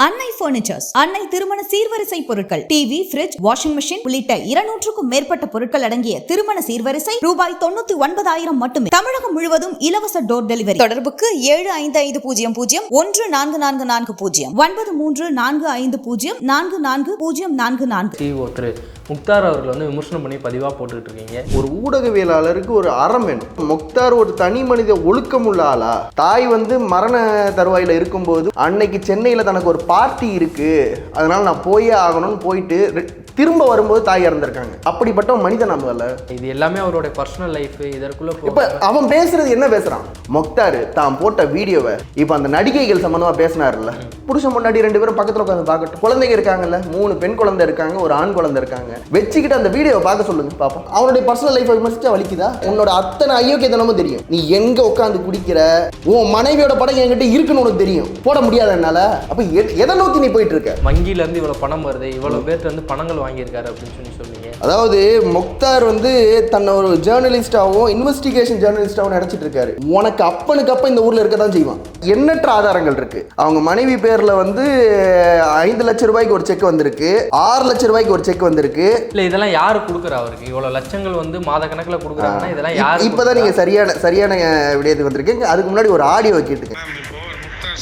அன்னை பர்னிச்சர்ஸ், அன்னை திருமண சீர்வரிசை பொருட்கள், டிவி, ஃபிரிட்ஜ், வாஷிங் மிஷின் உள்ளிட்ட 200க்கும் மேற்பட்ட பொருட்கள் அடங்கிய திருமண சீர்வரிசை ரூபாய் 99,000 மட்டுமே. தமிழகம் முழுவதும் இலவச டோர் டெலிவரி. தொடர்புக்கு 7550144440 9345044044. CEO திரு முக்தார் அவர்கள் வந்து விமர்சனம் பண்ணி பதிவாக போட்டுக்கிட்டு இருக்கீங்க. ஒரு ஊடகவியலாளருக்கு ஒரு அறம் வேணும். முக்தார் ஒரு தனி மனித ஒழுக்கம் உள்ள ஆளா? தாய் வந்து மரண தருவாயில இருக்கும்போது அன்னைக்கு சென்னையில் தனக்கு ஒரு பார்ட்டி இருக்கு, அதனால நான் போயே ஆகணும்னு போயிட்டு திரும்ப வரும்போது தாய் இறந்திருக்காங்க. அப்படிப்பட்ட மனிதன் நம்மள. இது எல்லாமே அவருடைய பர்சனல் லைஃப். இதற்குள்ள இப்ப அவன் பேசுறது என்ன பேசுறான்? முக்தார் தான் போட்ட வீடியோவை இப்ப அந்த நடிகைகள் சம்பந்தமா பேசினார்ல, புருஷன் முன்னாடி 2 பேரும் பக்கத்துல உட்காந்து பார்க்கட்டும். குழந்தைங்க இருக்காங்கல்ல, 3 பெண் குழந்தை இருக்காங்க, ஒரு ஆண் குழந்தை இருக்காங்க. வச்சுக்கிட்டு அந்த வீடியோவை பார்க்க சொல்லுங்க பாப்போம். அவனுடைய பர்சனல் லைஃப் விமர்சிச்சா வலிக்குதா? உன்னோட அத்தனை ஐயோக்கியத்தனமும் தெரியும். நீ எங்க உட்காந்து குடிக்கிற, உன் மனைவியோட படம் என்கிட்ட இருக்குன்னு உனக்கு தெரியும். போட முடியாத என்னால. அப்ப எதை நோக்கி நீ போயிட்டு இருக்க? வங்கியில இருந்து இவ்வளவு பணம் வருது, இவ்வளவு பேர்ட்டு வந்து பணங்கள் வாங்கியிருக்காரு அப்படின்னு சொன்னீங்க. அதாவது முக்தார் வந்து தன்னை ஒரு ஜேர்னலிஸ்டாகவும் இன்வெஸ்டிகேஷன் ஜேர்னலிஸ்டாகவும் நினைச்சிட்டு இருக்காரு. உனக்கு அப்பனுக்கு அப்ப இந்த ஊர்ல இருக்க தான் செய்வான். எண்ணற்ற ஆதாரங்கள் இருக்கு. அவங்க மனைவி பேர்ல வந்து 5 லட்சம் ரூபாய்க்கு ஒரு செக் வந்திருக்கு, 6 லட்சம் ரூபாய்க்கு ஒரு செக் வந்திருக்கு. இல்ல இதெல்லாம் யாரு கொடுக்குறா? அவருக்கு இவ்வளவு லட்சங்கள் வந்து மாத கணக்குல கொடுக்குறாங்கன்னா இதெல்லாம் யாரு? இப்பதான் நீங்க சரியான விடயத்துக்கு வந்திருக்கீங்க. அதுக்கு முன்னாடி ஒரு ஆடியோ கேட்டுங்க.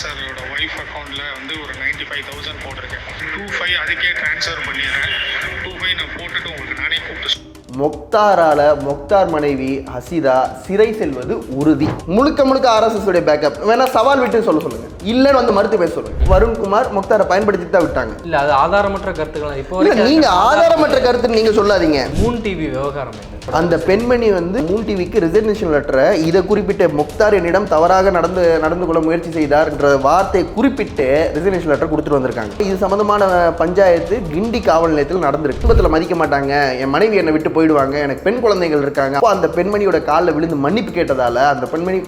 சாரோட ஒய்ஃப் அக்கௌண்ட்ல வந்து ஒரு 95,000 போட்டிருக்கேன். 25 அதுக்கே ட்ரான்ஸ்ஃபர் பண்ணிடுறேன். 25 நான் போட்டுட்டு உங்களுக்கு நானே கூப்பிட்டு முக்தாரால முக்தார் மனைவி ஹசீதா சிறை செல்வது உறுதி. முழுக்க RSS உடைய பேக்கப். வேணா சவால் விட்டு சொல்லுங்க. இல்லன்னு வந்து மறுத்து பேச சொல்லுங்க. வருண்குமார் முக்தாரை பயன்படுத்தி தான் விட்டாங்க. இல்ல அது ஆதாரமற்ற கருத்துக்கள். இப்போ நீங்க ஆதாரமற்ற கருத்து நீங்க சொல்லாதீங்க. மூன் டிவி விவகாரம் அந்த பெண்மணி வந்து மூன் டிவிக்கு ரிசர்வேஷன் லெட்டரை இதை குறிப்பிட்ட முக்தார் என்னிடம் தவறாக நடந்து கொள்ள முயற்சி செய்தார் என்ற வார்த்தையை குறிப்பிட்டு ரிசர்வேஷன் லெட்டர் கொடுத்துட்டு வந்திருக்காங்க. இது சம்பந்தமான பஞ்சாயத்து கிண்டி காவல் நிலையத்தில் நடந்திருக்கு. குடும்பத்தில் மதிக்க மாட்டாங்க, என் மனைவி என்னை விட்டு போயிடுவாங்க, எனக்கு பெண் குழந்தைகள் இருக்காங்க. அப்போ அந்த பெண்மணியோட காலில் விழுந்து மன்னிப்பு கேட்டதால அந்த பெண்மணி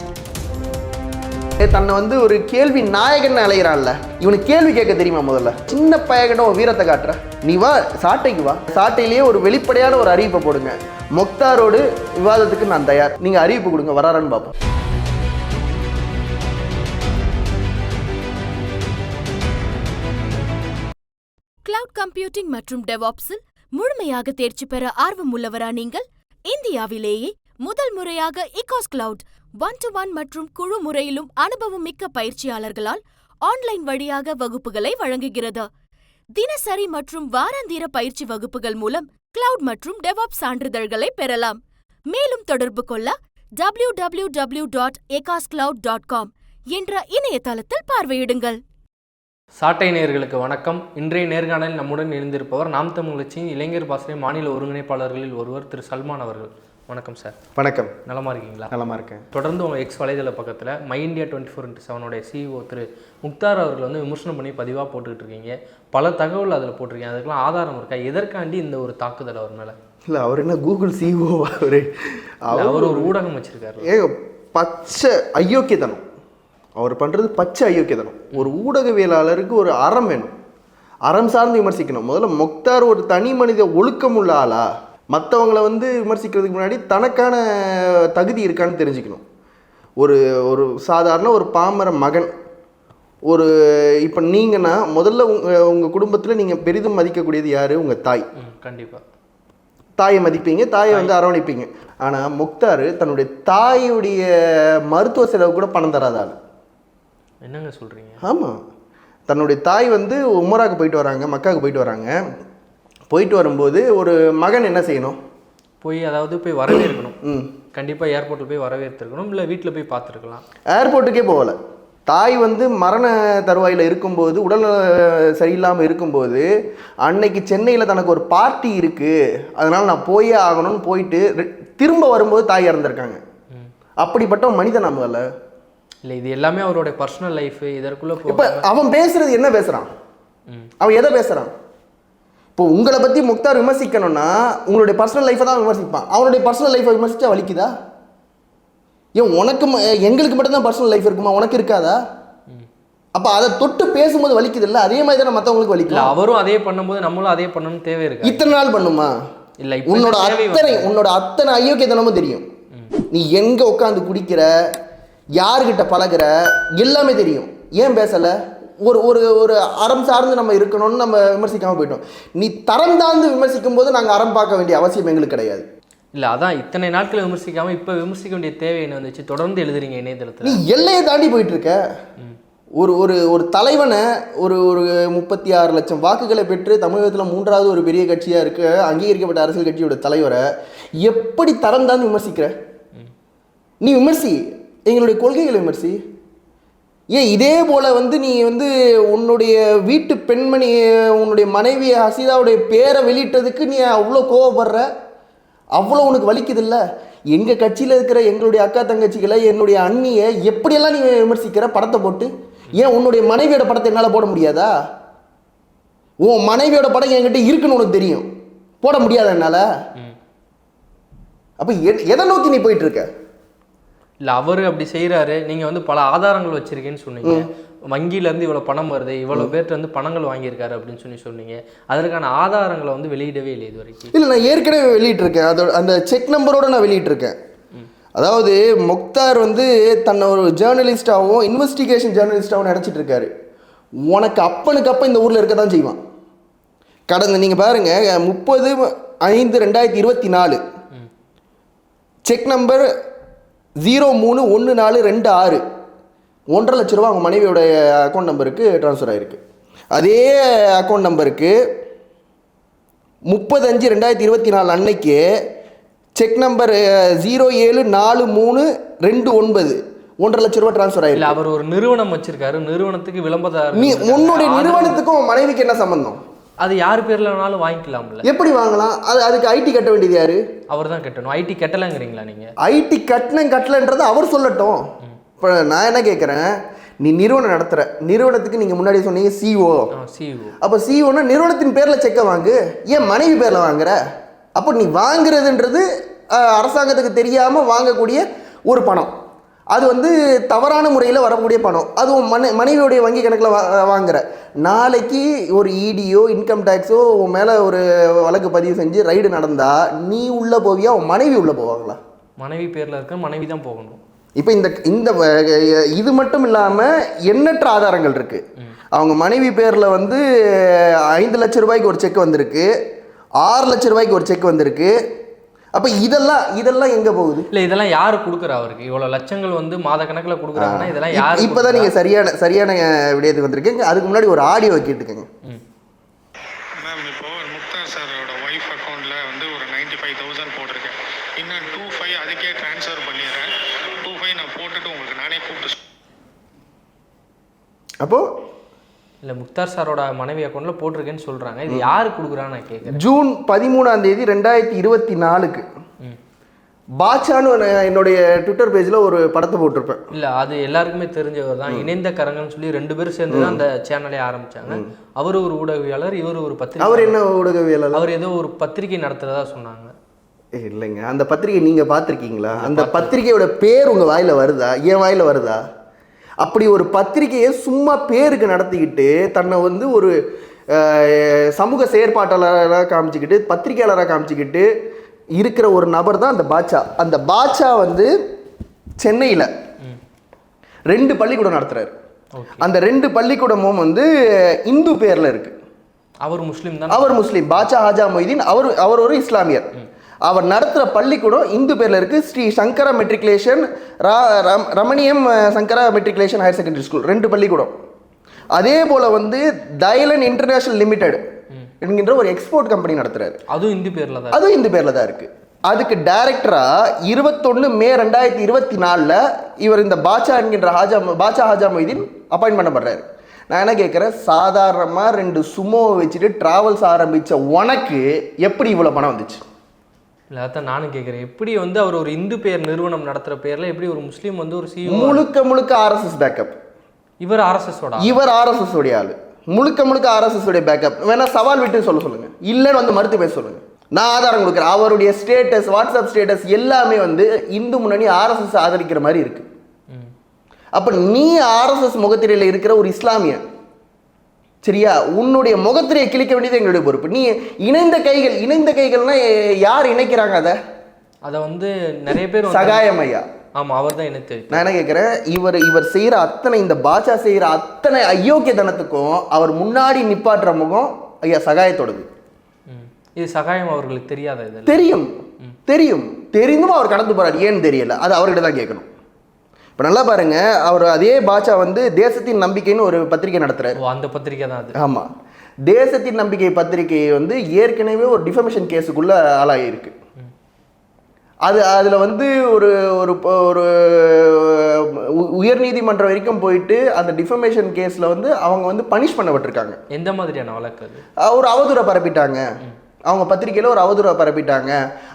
தன்னை வந்து ஒரு கேள்வி நாயகன் அலைகிறான்ல, இவனுக்கு கேள்வி கேட்க தெரியுமா? முதல்ல சின்ன பையன்கிட்ட ஒரு வீரத்தை காட்டுற, நீ வா சாட்டைக்கு வா. சாட்டையிலேயே ஒரு வெளிப்படையான ஒரு அறிவிப்பை போடுங்க. முக்தாரோடு விவாதத்துக்கு நான் தயார், நீங்க அறிவிப்பு கொடுங்க, வராரான்னு பார்ப்போம். கிளவுட் கம்ப்யூட்டிங் மற்றும் டெவாப்ஸில் முழுமையாக தேர்ச்சி பெற ஆர்வம் உள்ளவரா நீங்கள்? இந்தியாவிலேயே முதல் முறையாக இகாஸ் கிளவுட் 1-to-1 மற்றும் குழு முறையிலும் அனுபவம் மிக்க பயிற்சியாளர்களால் ஆன்லைன் வழியாக வகுப்புகளை வழங்குகிறது. தினசரி மற்றும் வாராந்திர பயிற்சி வகுப்புகள் மூலம் கிளவுட் மற்றும் டெவாப்ஸ் சான்றிதழ்களை பெறலாம். மேலும் தொடர்பு கொள்ள www.ecoscloud.com என்ற இணையதளத்தில் பார்வையிடுங்கள். சாட்டை நேயர்களுக்கு வணக்கம். இன்றைய நேர்காணலில் நம்முடன் இணைந்திருப்பவர் நாம் தமிழ் கட்சியின் இளைஞர் பாசறை மாநில ஒருங்கிணைப்பாளர்களில் ஒருவர் திரு சல்மான் அவர்கள். வணக்கம் சார். வணக்கம். நலமா இருக்கீங்களா? நலமா இருக்கேன். தொடர்ந்து உங்கள் எக்ஸ் வலைதள பக்கத்தில் மை இந்தியா 24x7 CEO திரு முக்தார் அவர்கள் வந்து விமர்சனம் பண்ணி பதிவாக போட்டுக்கிட்டு இருக்கீங்க. பல தகவல் அதில் போட்டிருக்கீங்க. அதுக்கெல்லாம் ஆதாரம் இருக்கா? எதற்காண்டி இந்த ஒரு தாக்குதல் அவர் மேலே? இல்லை, அவர் என்ன கூகுள் CEO? அவர் ஒரு ஊடகம் வச்சிருக்காரு. பச்சை அயோக்கியத்தனம் அவர் பண்ணுறது. பச்சை அயோக்கியத்தனம். ஒரு ஊடகவியலாளருக்கு ஒரு அறம் வேணும். அறம் சார்ந்து விமர்சிக்கணும். முதல்ல முக்தார் ஒரு தனி மனித ஒழுக்கம் உள்ள ஆளா? மற்றவங்களை வந்து விமர்சிக்கிறதுக்கு முன்னாடி தனக்கான தகுதி இருக்கான்னு தெரிஞ்சுக்கணும். ஒரு சாதாரண ஒரு பாமர மகன், ஒரு இப்போ நீங்கன்னா முதல்ல உங்கள் குடும்பத்தில் நீங்கள் பெரிதும் மதிக்கக்கூடியது யார்? உங்கள் தாய். கண்டிப்பாக தாயை மதிப்பீங்க, தாயை வந்து அரவணைப்பீங்க. ஆனால் முக்தார் தன்னுடைய தாயுடைய மருத்துவ செலவு கூட பணம் தராதாள். என்னங்க சொல்கிறீங்க? ஆமாம், தன்னுடைய தாய் வந்து உமராக்கு போயிட்டு வராங்க, மக்காவுக்கு போயிட்டு வராங்க. போயிட்டு வரும்போது ஒரு மகன் என்ன செய்யணும்? அதாவது போய் வரவேற்கணும். கண்டிப்பாக ஏர்போர்ட்டில் போய் வரவேற்றிருக்கணும், இல்லை வீட்டில் போய் பார்த்துருக்கலாம். ஏர்போர்ட்டுக்கே போகலை. தாய் வந்து மரண தருவாயில் இருக்கும்போது, உடல் சரியில்லாமல் இருக்கும்போது, அன்னைக்கு சென்னையில் தனக்கு ஒரு பார்ட்டி இருக்குது, அதனால் நான் போயே ஆகணும்னு போயிட்டு திரும்ப வரும்போது தாய் இறந்துருக்காங்க. அப்படிப்பட்ட மனிதன் நம்மள. இல்லை இது எல்லாமே அவருடைய பர்சனல் லைஃப். இதற்குள்ள இப்போ அவன் பேசுறது என்ன பேசுகிறான்? அவன் எதை பேசுகிறான்? இப்போ உங்களை பற்றி முக்தார் விமர்சிக்கணும்னா உங்களுடைய பர்சனல் லைஃப்பை தான் விமர்சிப்பான். அவனுடைய பர்சனல் லைஃப்பை விமர்சித்தா வலிக்குதா? ஏன் உனக்கு எங்களுக்கு மட்டும்தான் பர்சனல் லைஃப் இருக்குமா? உனக்கு இருக்காதா? அப்போ அதை தொட்டு பேசும்போது வலிக்குது இல்லை? அதே மாதிரி தான் மற்றவங்களுக்கு வலிக்கல. அவரும் அதே பண்ணும்போது நம்மளும் அதே பண்ணணும்னு தேவை இருக்கு. இத்தனை நாள் பண்ணுமா? இல்லை, உன்னோட அத்தனை அயோக்கியத்தனமும் தெரியும். நீ எங்கே உட்காந்து குடிக்கிற, யாருக்கிட்ட பழகிற, எல்லாமே தெரியும். ஏன் பேசலை? ஒரு ஒரு ஒரு அறம் சார்ந்து நம்ம இருக்கணும்னு நம்ம விமர்சிக்காமல் போயிட்டோம். நீ தரம் தாழ்ந்து விமர்சிக்கும் போது நாங்கள் அறம் பார்க்க வேண்டிய அவசியம் எங்களுக்கு கிடையாது. இல்லை, அதான் இத்தனை நாட்கள் விமர்சிக்காமல் இப்போ விமர்சிக்க வேண்டிய தேவை என்ன வந்துச்சு? தொடர்ந்து எழுதுறீங்க இணையதளத்தில். நீ எல்லையை தாண்டி போயிட்டு இருக்க. ஒரு ஒரு ஒரு தலைவனை ஒரு 36 லட்சம் வாக்குகளை பெற்று தமிழகத்தில் 3வது ஒரு பெரிய கட்சியாக இருக்க அங்கீகரிக்கப்பட்ட அரசியல் கட்சியோட தலைவரை எப்படி தரம் தாழ்ந்து விமர்சிக்கிற? நீ விமர்சி, எங்களுடைய கொள்கைகளை விமர்சி. ஏன் இதே போல் நீ உன்னுடைய வீட்டு பெண்மணி, உன்னுடைய மனைவி ஹசீதாவுடைய பேரை வெளியிட்டதுக்கு நீ அவ்வளோ கோவப்படுற, அவ்வளோ உனக்கு வலிக்குதில்ல? எங்கள் கட்சியில் இருக்கிற எங்களுடைய அக்கா தங்கச்சிகளை, என்னுடைய அண்ணியை எப்படியெல்லாம் நீ விமர்சிக்கிற படத்தை போட்டு? ஏன் உன்னுடைய மனைவியோட படத்தை என்னால் போட முடியாதா? உன் மனைவியோட படம் என்கிட்ட இருக்குன்னு உனக்கு தெரியும், போட முடியாதா என்னால்? அப்போ எதை நோக்கி நீ போயிட்டு இருக்க? இல்லை, அவர் அப்படி செய்கிறாரு, நீங்கள் பல ஆதாரங்கள் வச்சுருக்கேன்னு சொன்னீங்க. வங்கியிலேருந்து இவ்வளோ பணம் வருது, இவ்வளோ பேர்ட்டு பணங்கள் வாங்கியிருக்காரு அப்படின்னு சொன்னீங்க. அதற்கான ஆதாரங்களை வெளியிடவே இல்லை இது வரைக்கும். இல்லை, நான் ஏற்கனவே வெளியிட்டிருக்கேன். அதோட அந்த செக் நம்பரோடு நான் வெளியிட்டிருக்கேன். அதாவது முக்தார் தன்னை ஒரு ஜேர்னலிஸ்டாகவும் இன்வெஸ்டிகேஷன் ஜேர்னலிஸ்டாகவும் நினச்சிட்டு இருக்காரு. உனக்கு அப்பனுக்கு அப்போ இந்த ஊரில் இருக்க தான் செய்வான். கடந்த நீங்கள் பாருங்கள் 30/5/2024 செக் நம்பர் 031426 1.5 லட்ச ரூபா அவங்க மனைவியோட அக்கௌண்ட் நம்பருக்கு ட்ரான்ஸ்ஃபர் ஆகிருக்கு. அதே அக்கௌண்ட் நம்பருக்கு 30/5/2024 அன்னைக்கு செக் நம்பர் 074329 1.5 லட்ச ரூபா ட்ரான்ஸ்ஃபர் ஆகிருக்கு. அவர் ஒரு நிறுவனம் வச்சிருக்காரு, நிறுவனத்துக்கு விளம்பரம். நீ உன்னுடைய நிறுவனத்துக்கும் மனைவிக்கு என்ன சம்பந்தம்? அது யார் பேர்ல வேணாலும் வாங்கிக்கலாம்ல. எப்படி வாங்கலாம்? அதுக்கு ஐடி கட்ட வேண்டியது யாரு? அவர் தான் கட்டணும். ஐடி கட்டலங்கிறீங்களா நீங்க? ஐடி கட்டலன்றது அவர் சொல்லட்டும். இப்போ நான் என்ன கேட்குறேன், நீ நிறுவனம் நடத்துகிற, நிறுவனத்துக்கு நீங்கள் முன்னாடி சொன்னீங்க சிஓ. அப்போ சிஓன்னா நிறுவனத்தின் பேரில் செக்கை வாங்கு, ஏன் மனைவி பேரில் வாங்குற? அப்போ நீ வாங்குறதுன்றது அரசாங்கத்துக்கு தெரியாமல் வாங்கக்கூடிய ஒரு பணம். அது தவறான முறையில் வரக்கூடிய பணம். அதுவும் மனைவியோடைய வங்கி கணக்கில் வாங்குற. நாளைக்கு ஒரு இடியோ இன்கம் டேக்ஸோ உன் மேலே ஒரு வழக்கு பதிவு செஞ்சு ரைடு நடந்தால் நீ உள்ளே போவியா, உன் மனைவி உள்ளே போவாங்களா? மனைவி பேரில் இருக்க மனைவி தான் போகணும். இப்போ இந்த இது மட்டும் இல்லாமல் எண்ணற்ற ஆதாரங்கள் இருக்குது. அவங்க மனைவி பேரில் 5 லட்ச ரூபாய்க்கு ஒரு செக் வந்திருக்கு, 6 லட்ச ரூபாய்க்கு ஒரு செக் வந்திருக்கு. அப்போ இதெல்லாம் எங்கே போகுது? இல்லை, இதெல்லாம் யார் கொடுக்குறா அவருக்கு? இவ்வளோ லட்சங்கள் மாத கணக்கில் கொடுக்குறாங்கன்னா இதெல்லாம் யார்? இப்போ தான் நீங்கள் சரியான விடயத்துக்கு வந்திருக்கீங்க. அதுக்கு முன்னாடி ஒரு ஆடியோ கேட்டுக்கோங்க. மேம், இப்போ முக்தார் சாரோட ஒய்ஃப் அக்கௌண்ட்டில் ஒரு 95,000 போட்டிருக்கேன். இன்னும் 25 அதுக்கே ட்ரான்ஸ்ஃபர் பண்ணிடுறேன். 25 நான் போட்டுட்டு உங்களுக்கு நானே கூப்பிட்டு. அப்போது இல்லை, முக்தார் சாரோட மனைவி அக்கௌண்ட்டில் போட்டிருக்கேன்னு சொல்கிறாங்க. இது யார் கொடுக்குறான்னு நான் கேட்குறேன். ஜூன் 13 2024 பாட்சான்னு என்னுடைய ட்விட்டர் பேஜில் ஒரு படத்தை போட்டிருப்பேன். இல்லை, அது எல்லாருக்குமே தெரிஞ்சவர் தான். இணைந்த கரங்கன்னு சொல்லி 2 பேரும் சேர்ந்து தான் அந்த சேனலே ஆரம்பித்தாங்க. அவர் ஒரு ஊடகவியாளர், இவர் ஒரு பத்திரிகை. அவர் என்ன ஊடகவியலாளர்? அவர் ஏதோ ஒரு பத்திரிகை நடத்துகிறதா சொன்னாங்க. இல்லைங்க, அந்த பத்திரிகை நீங்கள் பார்த்துருக்கீங்களா? அந்த பத்திரிகையோட பேர் உங்கள் வாயில் வருதா? என் வாயில் வருதா? அப்படி ஒரு பத்திரிகையை சும்மா பேருக்கு நடத்திக்கிட்டு தன்னை ஒரு சமூக செயற்பாட்டாளராக காமிச்சிக்கிட்டு, பத்திரிகையாளராக காமிச்சிக்கிட்டு இருக்கிற ஒரு நபர் தான் அந்த பாட்சா. அந்த பாட்சா சென்னையில் 2 பள்ளிக்கூடம் நடத்துகிறாரு. அந்த 2 பள்ளிக்கூடமும் இந்து பேரில் இருக்குது. அவர் முஸ்லீம் தான். அவர் முஸ்லீம். பாட்சா ஹாஜா மொய்தீன் அவர் ஒரு இஸ்லாமியர். அவர் நடத்துகிற பள்ளிக்கூடம் இந்து பேரில் இருக்குது. ஸ்ரீ சங்கரா மெட்ரிகுலேஷன், ரமணியம் சங்கரா மெட்ரிகுலேஷன் ஹையர் செகண்டரி ஸ்கூல், 2 பள்ளிக்கூடம். அதே போல் தைலன் இன்டர்நேஷனல் லிமிடெட் என்கின்ற ஒரு எக்ஸ்போர்ட் கம்பெனி நடத்துகிறாரு. அதுவும் இந்து பேரில் தான். அதுவும் இந்து பேரில் தான் இருக்குது. அதுக்கு டைரக்டராக 21 மே 2024 இவர் இந்த பாட்சா என்கின்ற பாட்சா ஹாஜா மொய்தீன் அப்பாயின்ட் பண்ணப்படுறாரு. நான் என்ன கேட்குறேன், சாதாரணமாக 2 சுமோவை வச்சுட்டு ட்ராவல்ஸ் ஆரம்பித்த உனக்கு எப்படி இவ்வளோ பணம் வந்துச்சு? இல்லை, அதான் நானும் கேட்குறேன். எப்படி அவர் ஒரு இந்து பேர் நிறுவனம் நடத்துகிற பேரில் எப்படி ஒரு முஸ்லீம் ஒரு சிஓ? முழுக்க ஆர்எஸ்எஸ் பேக்கப். இவர் ஆர்எஸ்எஸோட உடைய ஆள். முழுக்க ஆர்எஸ்எஸ் உடைய பேக்கப். வேணா சவால் விட்டு சொல்லுங்க, இல்லைன்னு மறுத்து பேச சொல்லுங்க. நான் ஆதாரம் கொடுக்குறேன். அவருடைய ஸ்டேட்டஸ், வாட்ஸ்அப் ஸ்டேட்டஸ் எல்லாமே இந்து முன்னணி ஆர்எஸ்எஸ் ஆதரிக்கிற மாதிரி இருக்கு. அப்போ நீ ஆர்எஸ்எஸ் முகத்திரையில் இருக்கிற ஒரு இஸ்லாமியன், சரியா? உன்னுடைய முகத்திரையை கிழிக்க வேண்டியது எங்களுடைய பொறுப்பு. நீ இணைந்த கைகள்னா யார் இணைக்கிறாங்க? அதை நிறைய பேர் சகாயம் ஐயா ஆமா, அவர் தான் இணைத்து வைத்தார். நான் என்ன கேட்குறேன், இவர் செய்கிற அத்தனை, இந்த பாஜா செய்கிற அத்தனை அயோக்கியத்தனத்துக்கும் அவர் முன்னாடி நிப்பாட்டுற முகம் ஐயா சகாயத்தோடது. இது சகாயம் அவர்களுக்கு தெரியாத இது தெரிந்தும் அவர் கடந்து போறாரு. ஏன்னு தெரியல, அது அவர்கிட்ட தான் கேட்கணும். இப்போ நல்லா பாருங்க, அவர் அதே பாஜா வந்து தேசத்தின் நம்பிக்கைன்னு ஒரு பத்திரிகை நடத்துறாரு. அந்த பத்திரிகை தான் அது. ஆமாம், தேசத்தின் நம்பிக்கை பத்திரிகை வந்து ஏற்கனவே ஒரு டிஃபமேஷன் கேஸுக்குள்ள ஆளாயிருக்கு. அதில் வந்து ஒரு ஒரு உயர்நீதிமன்றம் வரைக்கும் போயிட்டு அந்த டிஃபமேஷன் கேஸில் வந்து அவங்க வந்து பனிஷ் பண்ணப்பட்டிருக்காங்க. எந்த மாதிரியான வழக்கு அது? ஒரு அவதூறை பரப்பிட்டாங்க, அவங்க பத்திரிகையில் ஒரு அவதூறை பரப்பிட்டாங்க.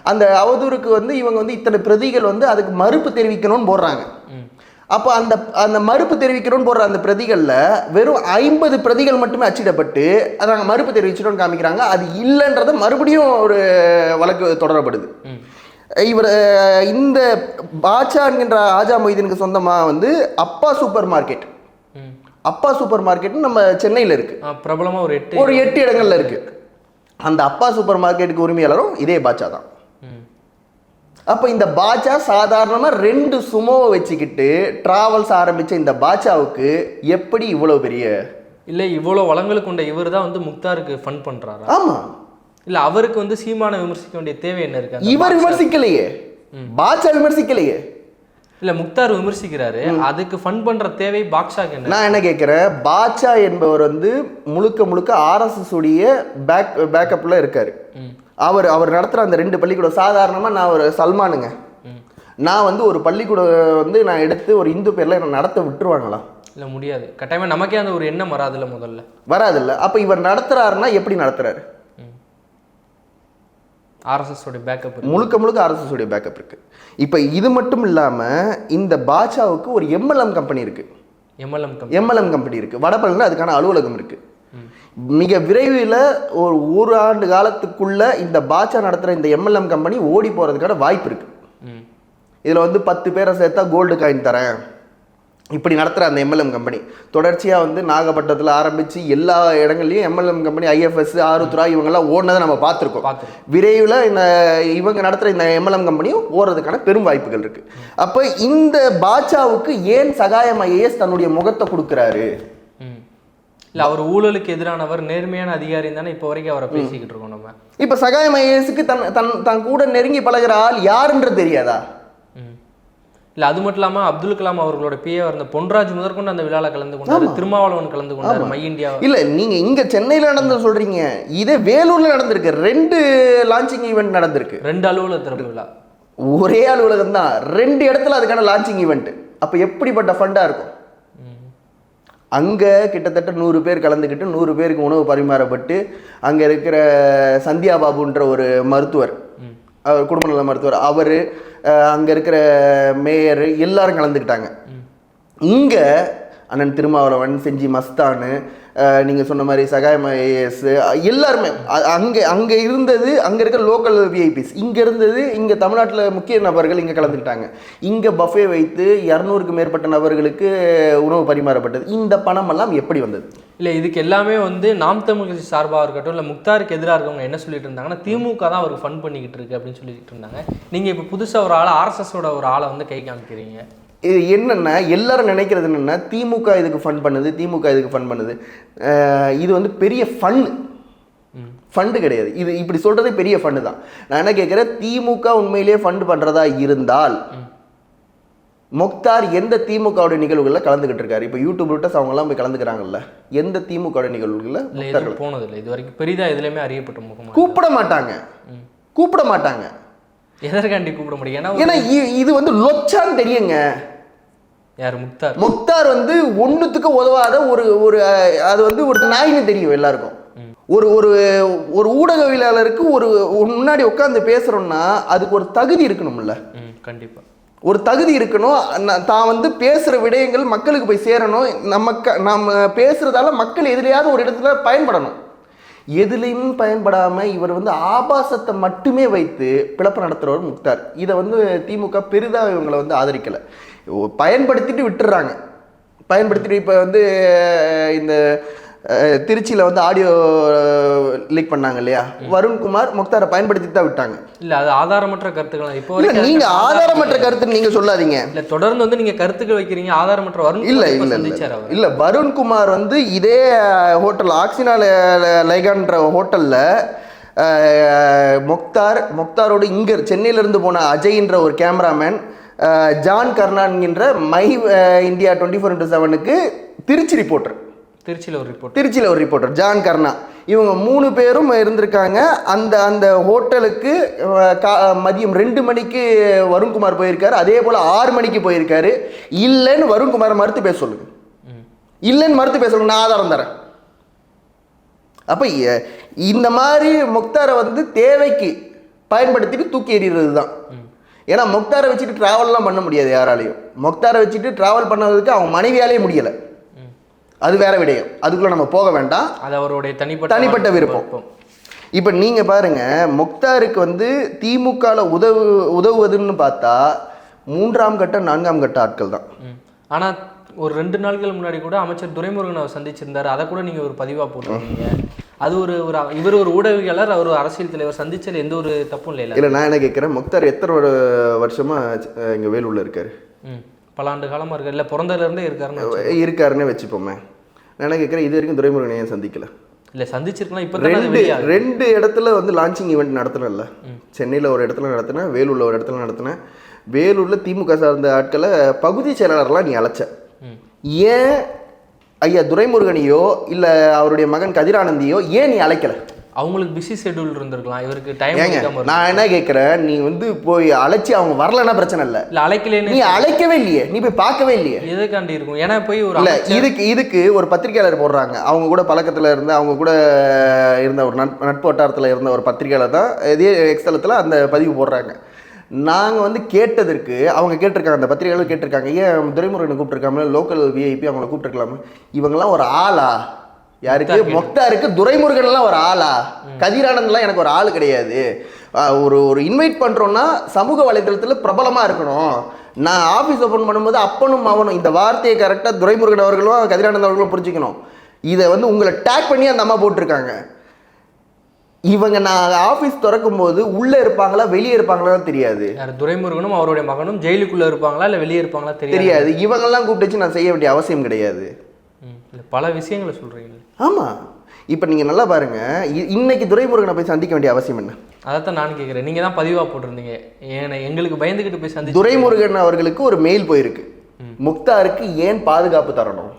அந்த அவதூறுக்கு வந்து இவங்க வந்து இத்தனை பிரதிகள் வந்து அதுக்கு மறுப்பு தெரிவிக்கணும்னு போடுறாங்க. அப்போ அந்த மறுப்பு தெரிவிக்கணும்னு போடுற அந்த பிரதிகளில் வெறும் 50 பிரதிகள் மட்டுமே அச்சிடப்பட்டு அதை நாங்கள் மறுப்பு தெரிவிச்சிட்டோம்னு காமிக்கிறாங்க. அது இல்லைன்றத மறுபடியும் ஒரு வழக்கு தொடரப்படுது. இவர் இந்த பாட்சா என்கின்ற ஆஜா மொய்தீனுக்கு சொந்தமாக வந்து அப்பா சூப்பர் மார்க்கெட் நம்ம சென்னையில் இருக்கு, பிரபலமாக ஒரு 8 இடங்கள்ல இருக்கு. அந்த அப்பா சூப்பர் மார்க்கெட்டுக்கு உரிமையாளரும் இதே பாட்சா தான். அப்போ இந்த பாட்சா சாதாரணமாக 2 சுமோவை வச்சுக்கிட்டு டிராவல்ஸ் ஆரம்பித்த இந்த பாட்சாவுக்கு எப்படி இவ்வளோ பெரிய இவ்வளோ வளங்களுக்கு கொண்ட இவர் தான் வந்து முக்தாருக்கு ஃபண்ட் பண்ணுறாரு? ஆமாம். இல்லை, அவருக்கு வந்து சீமான விமர்சிக்க வேண்டிய தேவை என்ன இருக்கு? இவர் விமர்சிக்கலையே, பாட்சா விமர்சிக்கலையே. இல்லை, முக்தார் விமர்சிக்கிறாரு, அதுக்கு ஃபண்ட் பண்ணுற தேவை பாட்சாக்கு என்ன? நான் என்ன கேட்குறேன், பாட்சா என்பவர் வந்து முழுக்க RSS உடைய பேக்கப்பில் இருக்காரு. அவர் நடத்துகிற அந்த 2 பள்ளிக்கூடம், சாதாரணமாக நான் ஒரு சல்மானுங்க, நான் வந்து ஒரு பள்ளிக்கூடம் வந்து நான் எடுத்து ஒரு இந்து பேரில் என்ன நடத்த விட்டுருவாங்களா? இல்லை, முடியாது. கட்டாயமாக நமக்கே அந்த ஒரு எண்ணம் வராதுல்ல, வராதுல்ல. அப்போ இவர் நடத்துகிறாருன்னா எப்படி நடத்துகிறாரு? RSS உடைய பேக்கப், முழுக்க RSS உடைய பேக்கப் இருக்கு. இப்போ இது மட்டும் இல்லாமல் இந்த பாட்சாவுக்கு ஒரு MLM கம்பெனி இருக்கு. MLM கம்பெனி இருக்கு, வடபழனியில் அதுக்கான அலுவலகம் இருக்கு. மிக விரைவில் ஒரு ஆண்டு காலத்துக்குள்ள இந்த பாட்சா நடத்துகிற இந்த MLM கம்பெனி ஓடி போகிறதுக்கான வாய்ப்பு இருக்கு. இதில் வந்து 10 பேரை சேர்த்தா கோல்டு காயின் தரேன், இப்படி நடத்துகிற அந்த MLM கம்பெனி தொடர்ச்சியாக வந்து நாகப்பட்டினத்தில் ஆரம்பித்து எல்லா இடங்கள்லையும் MLM கம்பெனி IFS, ஆருத்ரா இவங்கெல்லாம் ஓடினதை நம்ம பார்த்துருக்கோம். விரைவில் இவங்க நடத்துகிற இந்த MLM கம்பெனியும் ஓடுறதுக்கான பெரும் வாய்ப்புகள் இருக்குது. அப்போ இந்த பாட்சாவுக்கு ஏன் சகாயம் IAS தன்னுடைய முகத்தை கொடுக்குறாரு? இல்லை, அவர் ஊழலுக்கு எதிரானவர், நேர்மையான அதிகாரி தானே இப்போ வரைக்கும் அவரை பேசிக்கிட்டு இருக்கோம் நம்ம. இப்போ சகாயம் IASக்கு தன் கூட நெருங்கி பழகிற ஆள் யாருன்றது தெரியாதா? இல்லை, அது மட்டும் இல்லாமல் அப்துல் கலாம் அவர்களோட PA இருந்த பொன்ராஜ் முதற்கொண்டு அந்த விழாவில் கலந்து கொண்டாரு, திருமாவளவன் கலந்து கொண்டாரு, மை இந்தியா. இல்லை, நீங்கள் இங்கே சென்னையில் நடந்து சொல்கிறீங்க, இதே வேலூரில் நடந்திருக்கு. 2 லான்ச்சிங் ஈவெண்ட் நடந்திருக்கு, 2 அலுவலக திறப்பு விழா, ஒரே அலுவலகம் தான், 2 இடத்துல அதுக்கான லான்ச்சிங் ஈவெண்ட். அப்போ எப்படிப்பட்ட ஃபண்டாக இருக்கும்? அங்கே கிட்டத்தட்ட 100 பேர் கலந்துக்கிட்டு 100 பேருக்கு உணவு பரிமாறப்பட்டு அங்கே இருக்கிற சந்தியா பாபுன்ற ஒரு மருத்துவர், அவர் குடும்ப நல மருத்துவர், அவர் அங்கே இருக்கிற மேயர் எல்லாரும் கலந்துக்கிட்டாங்க. இங்கே அண்ணன் திருமாவளவன், செஞ்சி மஸ்தானு, நீங்கள் சொன்ன மாதிரி சகாயம் IAS எல்லாருமே அங்கே இருந்தது. அங்கே இருக்கிற லோக்கல் விஐபிஸ் இங்கே இருந்தது. இங்கே தமிழ்நாட்டில் முக்கிய நபர்கள் இங்கே கலந்துக்கிட்டாங்க. இங்கே பஃபே வைத்து 200க்கு மேற்பட்ட நபர்களுக்கு உணவு பரிமாறப்பட்டது. இந்த பணமெல்லாம் எப்படி வந்தது? இல்லை, இதுக்கு எல்லாமே வந்து நாம் தமிழ் கட்சி சார்பாக இருக்கட்டும், இல்லை முக்தாருக்கு எதிராக இருக்கவங்க என்ன சொல்லிட்டு இருந்தாங்கன்னா, திமுக தான் அவருக்கு ஃபண்ட் பண்ணிக்கிட்டு இருக்கு அப்படின்னு சொல்லிட்டு இருந்தாங்க. நீங்கள் இப்போ புதுசாக ஒரு ஆளை, RSSோட ஒரு ஆளை வந்து கை காமிக்கிறீங்க. இது என்னென்னா, எல்லாரும் நினைக்கிறது என்னென்னா, திமுக இதுக்கு ஃபண்ட் பண்ணுது, இது வந்து பெரிய ஃபண்டு கிடையாது. இது இப்படி சொல்கிறதே பெரிய ஃபண்டு தான். நான் என்ன கேட்குறேன், திமுக உண்மையிலேயே ஃபண்டு பண்ணுறதா இருந்தால் முக்தார் எந்த திமுகவுடைய நிகழ்வுகளில் கலந்துக்கிட்டு இருக்காரு? இப்போ யூடியூப் ரூட்டர்ஸ் அவங்கெல்லாம் போய் கலந்துக்கிறாங்கல்ல, எந்த திமுகவுடைய நிகழ்வுகளில் போனதில்லை இது வரைக்கும், பெரிதாக எதுலையுமே அறியப்பட்ட முகமாக கூப்பிட மாட்டாங்க. எதற்காண்டி கூப்பிட முடியும்? ஏன்னா இது வந்து லொச்சான்னு தெரியுங்க. யார்? முக்தார் வந்து ஒன்றுத்துக்கு உதவாத ஒரு அது வந்து ஒரு நாயின்னு தெரியும் எல்லாருக்கும். ஒரு ஊடகவியலாளருக்கு முன்னாடி உட்காந்து பேசுறோம்னா அதுக்கு ஒரு தகுதி இருக்கணும்ல. கண்டிப்பா ஒரு தகுதி இருக்கணும். தான் வந்து பேசுகிற விடயங்கள் மக்களுக்கு போய் சேரணும். நம்ம பேசுகிறதால மக்கள் எதுலையாவது ஒரு இடத்துல பயன்படணும். எதுலையும் பயன்படாமல் இவர் வந்து ஆபாசத்தை மட்டுமே வைத்து பிளப்பு நடத்துகிறவர் முக்தார். இதை வந்து திமுக பெரிதாக இவங்களை வந்து ஆதரிக்கலை, பயன்படுத்திட்டு விட்டுறாங்க. பயன்படுத்திட்டு இப்போ வந்து இந்த திருச்சியில் வந்து ஆடியோ லீக் பண்ணாங்க இல்லையா, வருண்குமார் முக்தாரை பயன்படுத்தி தான் விட்டாங்க. இல்ல அது ஆதாரமற்ற கருத்துக்கள். இப்போ இல்ல, நீங்க ஆதாரமற்ற கருத்து நீங்க சொல்லாதீங்க. இல்ல தொடர்ந்து வந்து நீங்க கருத்துக்கள் வைக்கிறீங்க ஆதாரமற்ற. இல்ல வருண்குமார் வந்து இதே ஹோட்டல் ஆக்சினா லைகான்ற ஹோட்டல்ல முக்தாரோடு இங்க சென்னையிலிருந்து போன அஜய்ன்ற ஒரு கேமராமேன், ஜான் கர்னான்கின்ற மை இந்தியா 24/7க்கு திருச்சியில் ஒரு ரிப்போர்ட்டர் ஜான் கர்னா, இவங்க 3 பேரும் இருந்திருக்காங்க. அந்த ஹோட்டலுக்கு மதியம் 2 மணிக்கு வருண்குமார் போயிருக்காரு, அதே போல் 6 மணிக்கு போயிருக்காரு. இல்லைன்னு வருண்குமார் மறுத்து பேச சொல்லுங்க, இல்லைன்னு மறுத்து பேச சொல்லுங்க, நான் ஆதாரம் தரேன். அப்போ இந்த மாதிரி முக்தாரை வந்து தேவைக்கு பயன்படுத்திட்டு தூக்கி எறிகிறது தான். ஏன்னா முக்தாரை வச்சுட்டு ட்ராவல்லாம் பண்ண முடியாது யாராலையும். முக்தாரை வச்சுட்டு ட்ராவல் பண்ணதுக்கு அவங்க மனைவியாலே முடியலை, அது வேற விடயம், அதுக்குள்ள நம்ம போக வேண்டாம், அது அவருடைய தனிப்பட்ட விருப்பம். இப்போ நீங்க பாருங்க, முக்தாருக்கு வந்து திமுகவில் உதவுவதுன்னு பார்த்தா 3ஆம் கட்ட 4ஆம் கட்ட ஆட்கள் தான். ஆனால் ஒரு 2 நாட்கள் முன்னாடி கூட அமைச்சர் துரைமுருகன் அவர் சந்திச்சிருந்தார், அதை கூட நீங்கள் ஒரு பதிவாக போட்டிருக்கீங்க. அது இவர் ஒரு ஊடகவியலாளர், அவர் அரசியல் தலைவர் சந்திச்சது எந்த ஒரு தப்பும் இல்லை. நான் என்ன கேட்குறேன், முக்தார் எத்தனை வருஷமா இங்கே வேலூரில் இருக்காரு? பல ஆண்டு காலமாக இருக்காரு, இல்லை பிறந்ததுலேருந்தே இருக்காருன்னு வச்சுப்போமே. நான் என்ன கேட்குறேன், இது வரைக்கும் துரைமுருகனை ஏன் சந்திக்கல? இல்லை சந்திச்சிருக்கலாம். இப்போ 2 இடத்துல வந்து லான்ச்சிங் ஈவெண்ட் நடத்தினேன்ல, சென்னையில் ஒரு இடத்துல நடத்தினேன், வேலூரில் ஒரு இடத்துல நடத்தினேன். வேலூரில் திமுக சார்ந்த ஆட்களை பகுதி செயலாளர்லாம் நீ அழைச்ச, ஏன் ஐயா துரைமுருகனையோ இல்லை அவருடைய மகன் கதிரானந்தியோ ஏன் நீ அழைக்கல? அவங்களுக்கு பிஸி ஷெட்யூல் இருந்திருக்கலாம், இவருக்கு டைம். நான் என்ன கேட்குறேன், நீ வந்து போய் அழைச்சி அவங்க வரலன்னா பிரச்சனை இல்லை, அழைக்கலன்னு நீ அழைக்கவே இல்லையே, நீ போய் பார்க்கவே இல்லையே, எதுக்காண்டி இருக்கும்? ஏன்னா போய் ஒரு இல்லை இதுக்கு ஒரு பத்திரிகையாளர் போடுறாங்க, அவங்க கூட பழக்கத்தில் இருந்த, அவங்க கூட இருந்த ஒரு நட்பு வட்டாரத்தில் இருந்த ஒரு பத்திரிகையாளர் தான் இதே எக்ஸ்தலத்தில் அந்த பதிவு போடுறாங்க. நாங்கள் வந்து கேட்டதற்கு அவங்க கேட்டிருக்காங்க, அந்த பத்திரிகையாளர் கேட்டிருக்காங்க, ஏன் துரைமுருகனை கூப்பிட்டுருக்காம லோக்கல் விஐபி அவங்கள கூப்பிட்டுருக்கலாமா? இவங்கெல்லாம் ஒரு ஆளா? யாருக்கு? முக்தாருக்கு துரைமுருகன்லாம் ஒரு ஆளா? கதிரானந்த்லாம் எனக்கு ஒரு ஆள் கிடையாது. ஒரு இன்வைட் பண்ணுறோன்னா சமூக வலைதளத்தில் பிரபலமாக இருக்கணும். நான் ஆஃபீஸ் ஓப்பன் பண்ணும்போது அப்பனும் அவனும், இந்த வார்த்தையை கரெக்டாக துரைமுருகன் அவர்களும் கதிரானந்த் அவர்களும் புரிஞ்சுக்கணும். இதை வந்து உங்களை டேக் பண்ணி அந்த அம்மா போட்டிருக்காங்க. இவங்க நான் ஆஃபீஸ் திறக்கும் போது உள்ளே இருப்பாங்களா வெளியே இருப்பாங்களா தெரியாது. துரைமுருகனும் அவருடைய மகனும் ஜெயிலுக்குள்ளே இருப்பாங்களா இல்லை வெளியே இருப்பாங்களா தெரியாது. இவங்கெல்லாம் கூப்பிட்டு நான் செய்ய வேண்டிய அவசியம் கிடையாது. பல விஷயங்களை சொல்கிறீங்க. ஆமாம், இப்போ நீங்கள் நல்லா பாருங்கள், இன்னைக்கு துரைமுருகனை போய் சந்திக்க வேண்டிய அவசியம் என்ன? அதைத்தான் நான் கேட்குறேன். நீங்கள் தான் பதிவாக போட்டிருந்தீங்க, ஏன்னா எங்களுக்கு பயந்துக்கிட்டு போய் சந்தி. துரைமுருகன் அவர்களுக்கு ஒரு மெயில் போயிருக்கு, முக்தாருக்கு ஏன் பாதுகாப்பு தரணும்,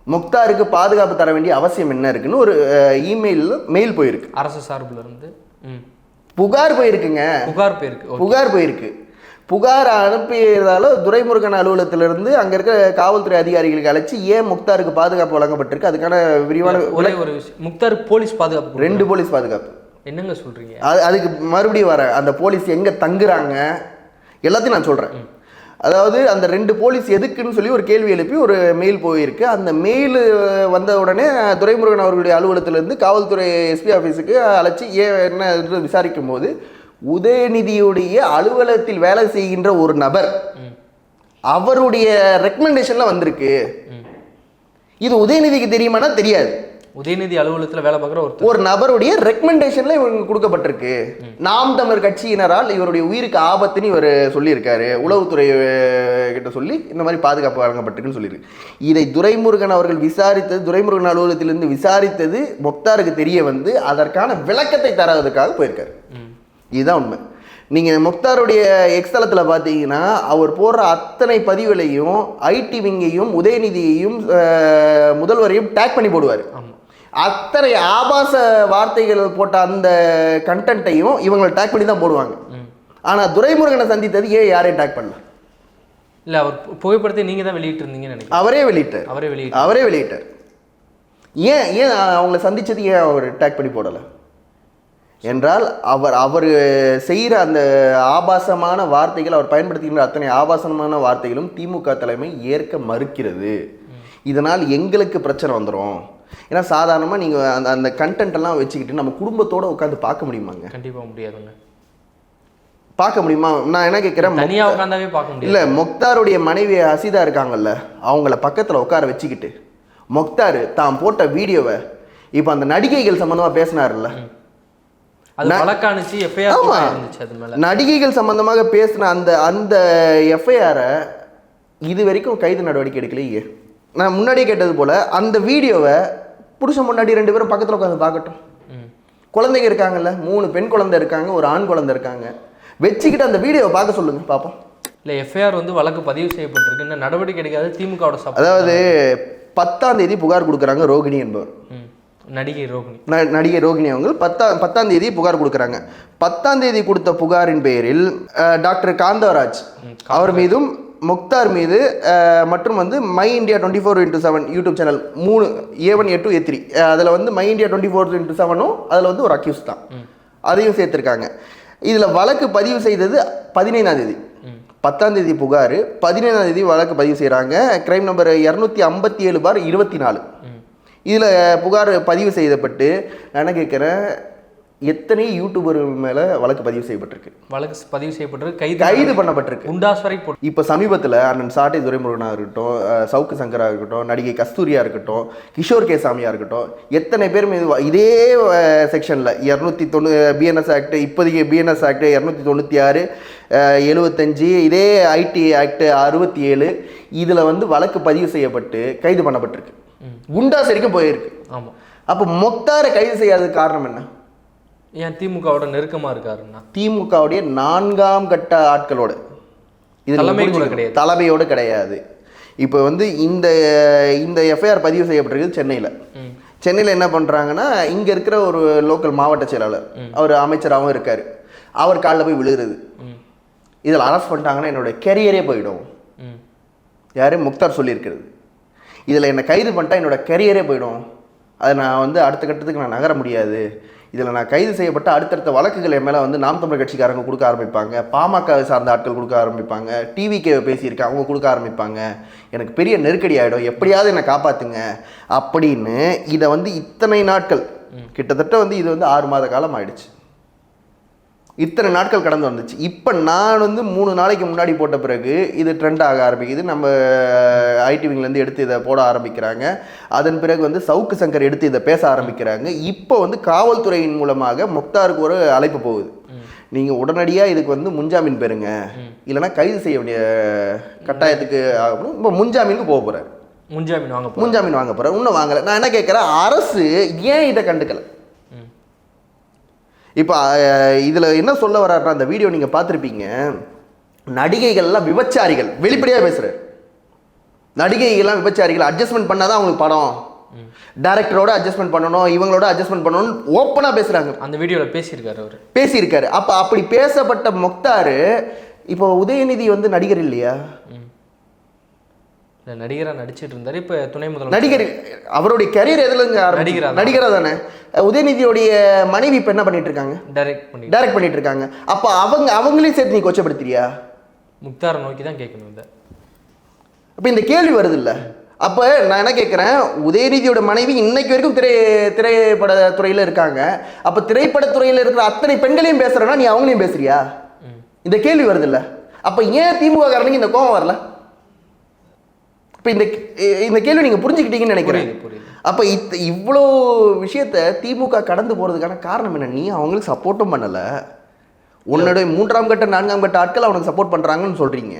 முக்தாருக்கு பாதுகாப்பு தர வேண்டிய அவசியம் என்ன இருக்குன்னு ஒரு மெயில் போயிருக்கு. அரசு சார்பில் இருந்து புகார் போயிருக்குங்க. புகார் போயிருக்கு. புகார் அனுப்பியதால துரைமுருகன் அலுவலகத்திலிருந்து அங்கே இருக்க காவல்துறை அதிகாரிகளுக்கு அழைச்சி ஏன் முக்தாருக்கு பாதுகாப்பு வழங்கப்பட்டிருக்கு, அதுக்கான விரிவான ஒரே ஒரு விஷயம். முக்தாருக்கு போலீஸ் பாதுகாப்பு, 2 போலீஸ் பாதுகாப்பு. என்னங்க சொல்கிறீங்க? அதுக்கு மறுபடியும் வர அந்த போலீஸ் எங்கே தங்குறாங்க எல்லாத்தையும் நான் சொல்கிறேன். அதாவது அந்த 2 போலீஸ் எதுக்குன்னு சொல்லி ஒரு கேள்வி எழுப்பி ஒரு மெயில் போயிருக்கு. அந்த மெயில் வந்த உடனே துரைமுருகன் அவர்களுடைய அலுவலகத்திலேருந்து காவல்துறை எஸ்பி ஆஃபீஸுக்கு அழைச்சி என்ன விசாரிக்கும் போது உதயநிதியுடைய அலுவலகத்தில் வேலை செய்கின்ற ஒரு நபர் அவருடைய ரெக்கமெண்டேஷன்ல வந்திருக்கு. இது உதயநிதிக்கு தெரியுமானா தெரியாது. உதயநிதி அலுவலகத்தில் வேலை பார்க்குற ஒரு நபருடைய ரெக்கமெண்டேஷன்ல இவங்க கொடுக்கப்பட்டிருக்கு. நாம் தமிழர் கட்சியினரால் இவருடைய உயிருக்கு ஆபத்துன்னு இவர் சொல்லியிருக்காரு, உளவுத்துறை கிட்ட சொல்லி இந்த மாதிரி பாதுகாப்பு வழங்கப்பட்டிருக்குன்னு சொல்லியிருக்கு. இதை துரைமுருகன் அவர்கள் விசாரித்தது, துரைமுருகன் அலுவலகத்திலிருந்து விசாரித்தது முக்தாருக்கு தெரிய வந்து அதற்கான விளக்கத்தை தராததுக்காக போயிருக்காரு. இதுதான் உண்மை. நீங்கள் முக்தாருடைய எக்ஸ்தலத்தில் பார்த்தீங்கன்னா அவர் போடுற அத்தனை பதிவுகளையும் ஐடி விங்கையும் உதயநிதியையும் முதல்வரையும் டேக் பண்ணி போடுவார். அத்தனை ஆபாச வார்த்தைகள் போட்ட அந்த கண்டென்ட்டையும் இவங்களை டேக் பண்ணி தான் போடுவாங்க. ஆனால் துரைமுருகனை சந்தித்தது ஏன் யாரையும் டேக் பண்ணல? இல்லை, அவர் புகைப்படத்தை நீங்கள் தான் வெளியிட்டிருந்தீங்கன்னு நினைக்கிறேன். அவரே வெளியிட்டார். ஏன் அவங்களை சந்தித்தது ஏன் அவர் டேக் பண்ணி போடலை என்றால் அவர் செய்கிற அந்த ஆபாசமான வார்த்தைகள், அவர் பயன்படுத்துகின்ற அத்தனை ஆபாசமான வார்த்தைகளும் திமுக தலைமை ஏற்க மறுக்கிறது. இதனால் எங்களுக்கு பிரச்சனை வந்துடும். ஏன்னா சாதாரணமாக நீங்கள் அந்த கண்டென்ட் எல்லாம் வச்சுக்கிட்டு நம்ம குடும்பத்தோடு உட்காந்து பார்க்க முடியுமாங்க? கண்டிப்பாக முடியாதுங்க. பார்க்க முடியுமா? நான் என்ன கேட்குறேன், தனியாக உட்காந்தாவே பார்க்க முடியும். இல்லை, முக்தாருடைய மனைவி ஹசீதா இருக்காங்கல்ல, அவங்கள பக்கத்தில் உட்கார வச்சுக்கிட்டு முக்தார் தான் போட்ட வீடியோவை இப்போ அந்த நடிகைகள் சம்மந்தமாக பேசினார்ல, அது வழக்கானுச்சு, எஃப்ஐஆர் இருந்துச்சு அது மேல. நடிகைகள் சம்பந்தமாக பேசின அந்த எஃப்ஐஆரை இது வரைக்கும் கைது நடவடிக்கை எடுக்கலையே. நான் முன்னாடியே கேட்டது போல அந்த வீடியோவை புருஷன் முன்னாடி 2 பேரும் பக்கத்தில் உட்காந்து பார்க்கட்டும். குழந்தைங்க இருக்காங்கல்ல, 3 பெண் குழந்தை இருக்காங்க, ஒரு ஆண் குழந்தை இருக்காங்க, வச்சுக்கிட்டு அந்த வீடியோவை பார்க்க சொல்லுங்க பார்ப்போம். இல்லை, எஃப்ஐஆர் வந்து வழக்கு பதிவு செய்யப்பட்டிருக்கு, இன்னும் நடவடிக்கை எடுக்காது திமுகவோட சப்போர்ட். அதாவது 10ஆம் தேதி புகார் கொடுக்குறாங்க ரோகிணி என்பவர், நடிகை ரோகிணி. நடிகை ரோகிணி அவங்க 10ஆம் தேதி புகார் கொடுக்குறாங்க. 10ஆம் தேதி கொடுத்த புகாரின் பெயரில் டாக்டர் காந்தவராஜ் அவர் மீதும் முக்தார் மீது மற்றும் வந்து my India 24x7 YouTube channel 3 A1 A2 A3 அதில் வந்து மை இந்தியா 24x7ம் அதில் வந்து ஒரு அக்யூஸ் தான், அதையும் சேர்த்துருக்காங்க. இதில் வழக்கு பதிவு செய்தது 15ஆம் தேதி. 10ஆம் தேதி புகார், 15ஆம் தேதி வழக்கு பதிவு செய்கிறாங்க. Crime number 257/24. இதில் புகார் பதிவு செய்யப்பட்டு நான் என்ன கேட்குறேன், எத்தனை யூடியூபர் மேலே வழக்கு பதிவு செய்யப்பட்டிருக்கு? வழக்கு பதிவு செய்யப்பட்டிருக்கு, கைது பண்ணப்பட்டிருக்கு. உண்டாஸ் வரை போட்டு. இப்போ சமீபத்தில் அண்ணன் சாட்டை துரைமுருகனாக இருக்கட்டும், சவுக்கு சங்கராக இருக்கட்டும், நடிகை கஸ்தூரியாக இருக்கட்டும், கிஷோர் கேசாமியாக இருக்கட்டும், எத்தனை பேர் மீது இதே செக்ஷனில் 290 பிஎன்எஸ் ஆக்ட், இப்போதைக்கு பிஎன்எஸ் ஆக்ட் 296 75 இதே ஐடி ஆக்ட் 67 இதில் வந்து வழக்கு பதிவு செய்யப்பட்டு கைது பண்ணப்பட்டிருக்கு. குண்டாஸ் வரைக்கும் போயிருக்கு. ஆமாம். அப்போ முக்தாரை கைது செய்யாததுக்கு காரணம் என்ன? ஏன் திமுகவோட நெருக்கமாக இருக்காருன்னா? திமுகவுடைய 4ஆம் கட்ட ஆட்களோட, இது தலைமையோடு கிடையாது. இப்போ வந்து இந்த எஃப்ஐஆர் பதிவு செய்யப்பட்டிருக்கு சென்னையில். சென்னையில் என்ன பண்ணுறாங்கன்னா, இங்கே இருக்கிற ஒரு லோக்கல் மாவட்ட செயலாளர், அவர் அமைச்சராகவும் இருக்கார், அவர் காலில் போய் விழுகிறது. இதில் அரெஸ்ட் பண்ணிட்டாங்கன்னா என்னோட கெரியரே போயிடும். யார்? முக்தார் சொல்லியிருக்கிறது. இதில் என்னை கைது பண்ணிட்டா என்னோட கெரியரே போயிடும், அதை நான் வந்து அடுத்த கட்டத்துக்கு நான் நகர முடியாது. இதில் நான் கைது செய்யப்பட்ட அடுத்தடுத்த வழக்குகள் என் மேலே வந்து நாம் தமிழர் கட்சிக்காரங்க கொடுக்க ஆரம்பிப்பாங்க, பாமக சார்ந்த ஆட்கள் கொடுக்க ஆரம்பிப்பாங்க, டிவிகே பேசியிருக்கேன் அவங்க கொடுக்க ஆரம்பிப்பாங்க, எனக்கு பெரிய நெருக்கடி ஆகிடும், எப்படியாவது என்னை காப்பாற்றுங்க அப்படின்னு இதை வந்து இத்தனை நாட்கள், கிட்டத்தட்ட வந்து இது வந்து 6 மாத காலம் ஆயிடுச்சு, இத்தனை நாட்கள் கடந்து வந்துச்சு. இப்போ நான் வந்து 3 நாளைக்கு முன்னாடி போட்ட பிறகு இது ட்ரெண்ட் ஆக ஆரம்பிக்குது. நம்ம ஐடிவிங்லேருந்து எடுத்து இதை போட ஆரம்பிக்கிறாங்க. அதன் பிறகு வந்து சவுக்கு சங்கர் எடுத்து இதை பேச ஆரம்பிக்கிறாங்க. இப்போ வந்து காவல்துறையின் மூலமாக முக்தாருக்கு ஒரு அழைப்பு போகுது, நீங்கள் உடனடியாக இதுக்கு வந்து முன்ஜாமீன் பெறுங்க, இல்லைனா கைது செய்ய வேண்டிய கட்டாயத்துக்கு ஆகணும். இப்போ முன்ஜாமீனுக்கு போக போகிறார். முன்ஜாமீன் வாங்க போகிறார். இன்னும் வாங்கலை. நான் என்ன கேட்குறேன், அரசு ஏன் இதை கண்டுக்கலை? இப்போ இதில் என்ன சொல்ல வர்றாருன்னா, அந்த வீடியோ நீங்கள் பார்த்துருப்பீங்க, நடிகைகள்லாம் விபச்சாரிகள், வெளிப்படையாக பேசுகிறார். நடிகைகள்லாம் விபச்சாரிகள், அட்ஜஸ்ட்மெண்ட் பண்ணால் தான் அவங்களுக்கு படம், டைரக்டரோட அட்ஜஸ்ட்மெண்ட் பண்ணணும், இவங்களோட அட்ஜஸ்ட்மெண்ட் பண்ணணும்னு ஓப்பனாக பேசுகிறாங்க. அந்த வீடியோவில் பேசியிருக்காரு. அப்போ அப்படி பேசப்பட்ட முக்தார் இப்போ உதயநிதி வந்து நடிகர் இல்லையா? நடிகராக நடிச்சிட்டு இருந்தார். இப்போ துணை முதல்வர் நடிகர். அவருடைய கரியர் எதுலங்க? நடிகராக தானே. உதயநிதியோடைய மனைவி இப்போ என்ன பண்ணிட்டு இருக்காங்க? டைரக்ட் பண்ணிட்டு இருக்காங்க. அப்போ அவங்களையும் சேர்த்து நீ கொச்சப்படுத்துறியா? முக்தாரை நோக்கி தான் கேட்கணும். அப்போ இந்த கேள்வி வருது இல்லை? அப்போ நான் என்ன கேட்குறேன், உதயநிதியோட மனைவி இன்னைக்கு வரைக்கும் திரைப்பட துறையில் இருக்காங்க. அப்போ திரைப்படத்துறையில் இருக்கிற அத்தனை பெண்களையும் பேசுகிறேன்னா நீ அவங்களையும் பேசுறியா? இந்த கேள்வி வருது இல்லை? அப்போ ஏன் திமுக காரனுக்கு இந்த கோபம் வரல? இப்போ இந்த கேள்வி நீங்கள் புரிஞ்சுக்கிட்டீங்கன்னு நினைக்கிறேன். அப்போ இவ்வளோ விஷயத்தை திமுக கடந்து போகிறதுக்கான காரணம் என்ன? நீ அவங்களுக்கு சப்போர்ட்டும் பண்ணலை, உன்னுடைய 3ஆம் கட்ட 4ஆம் கட்ட ஆட்கள் அவனுக்கு சப்போர்ட் பண்ணுறாங்கன்னு சொல்கிறீங்க.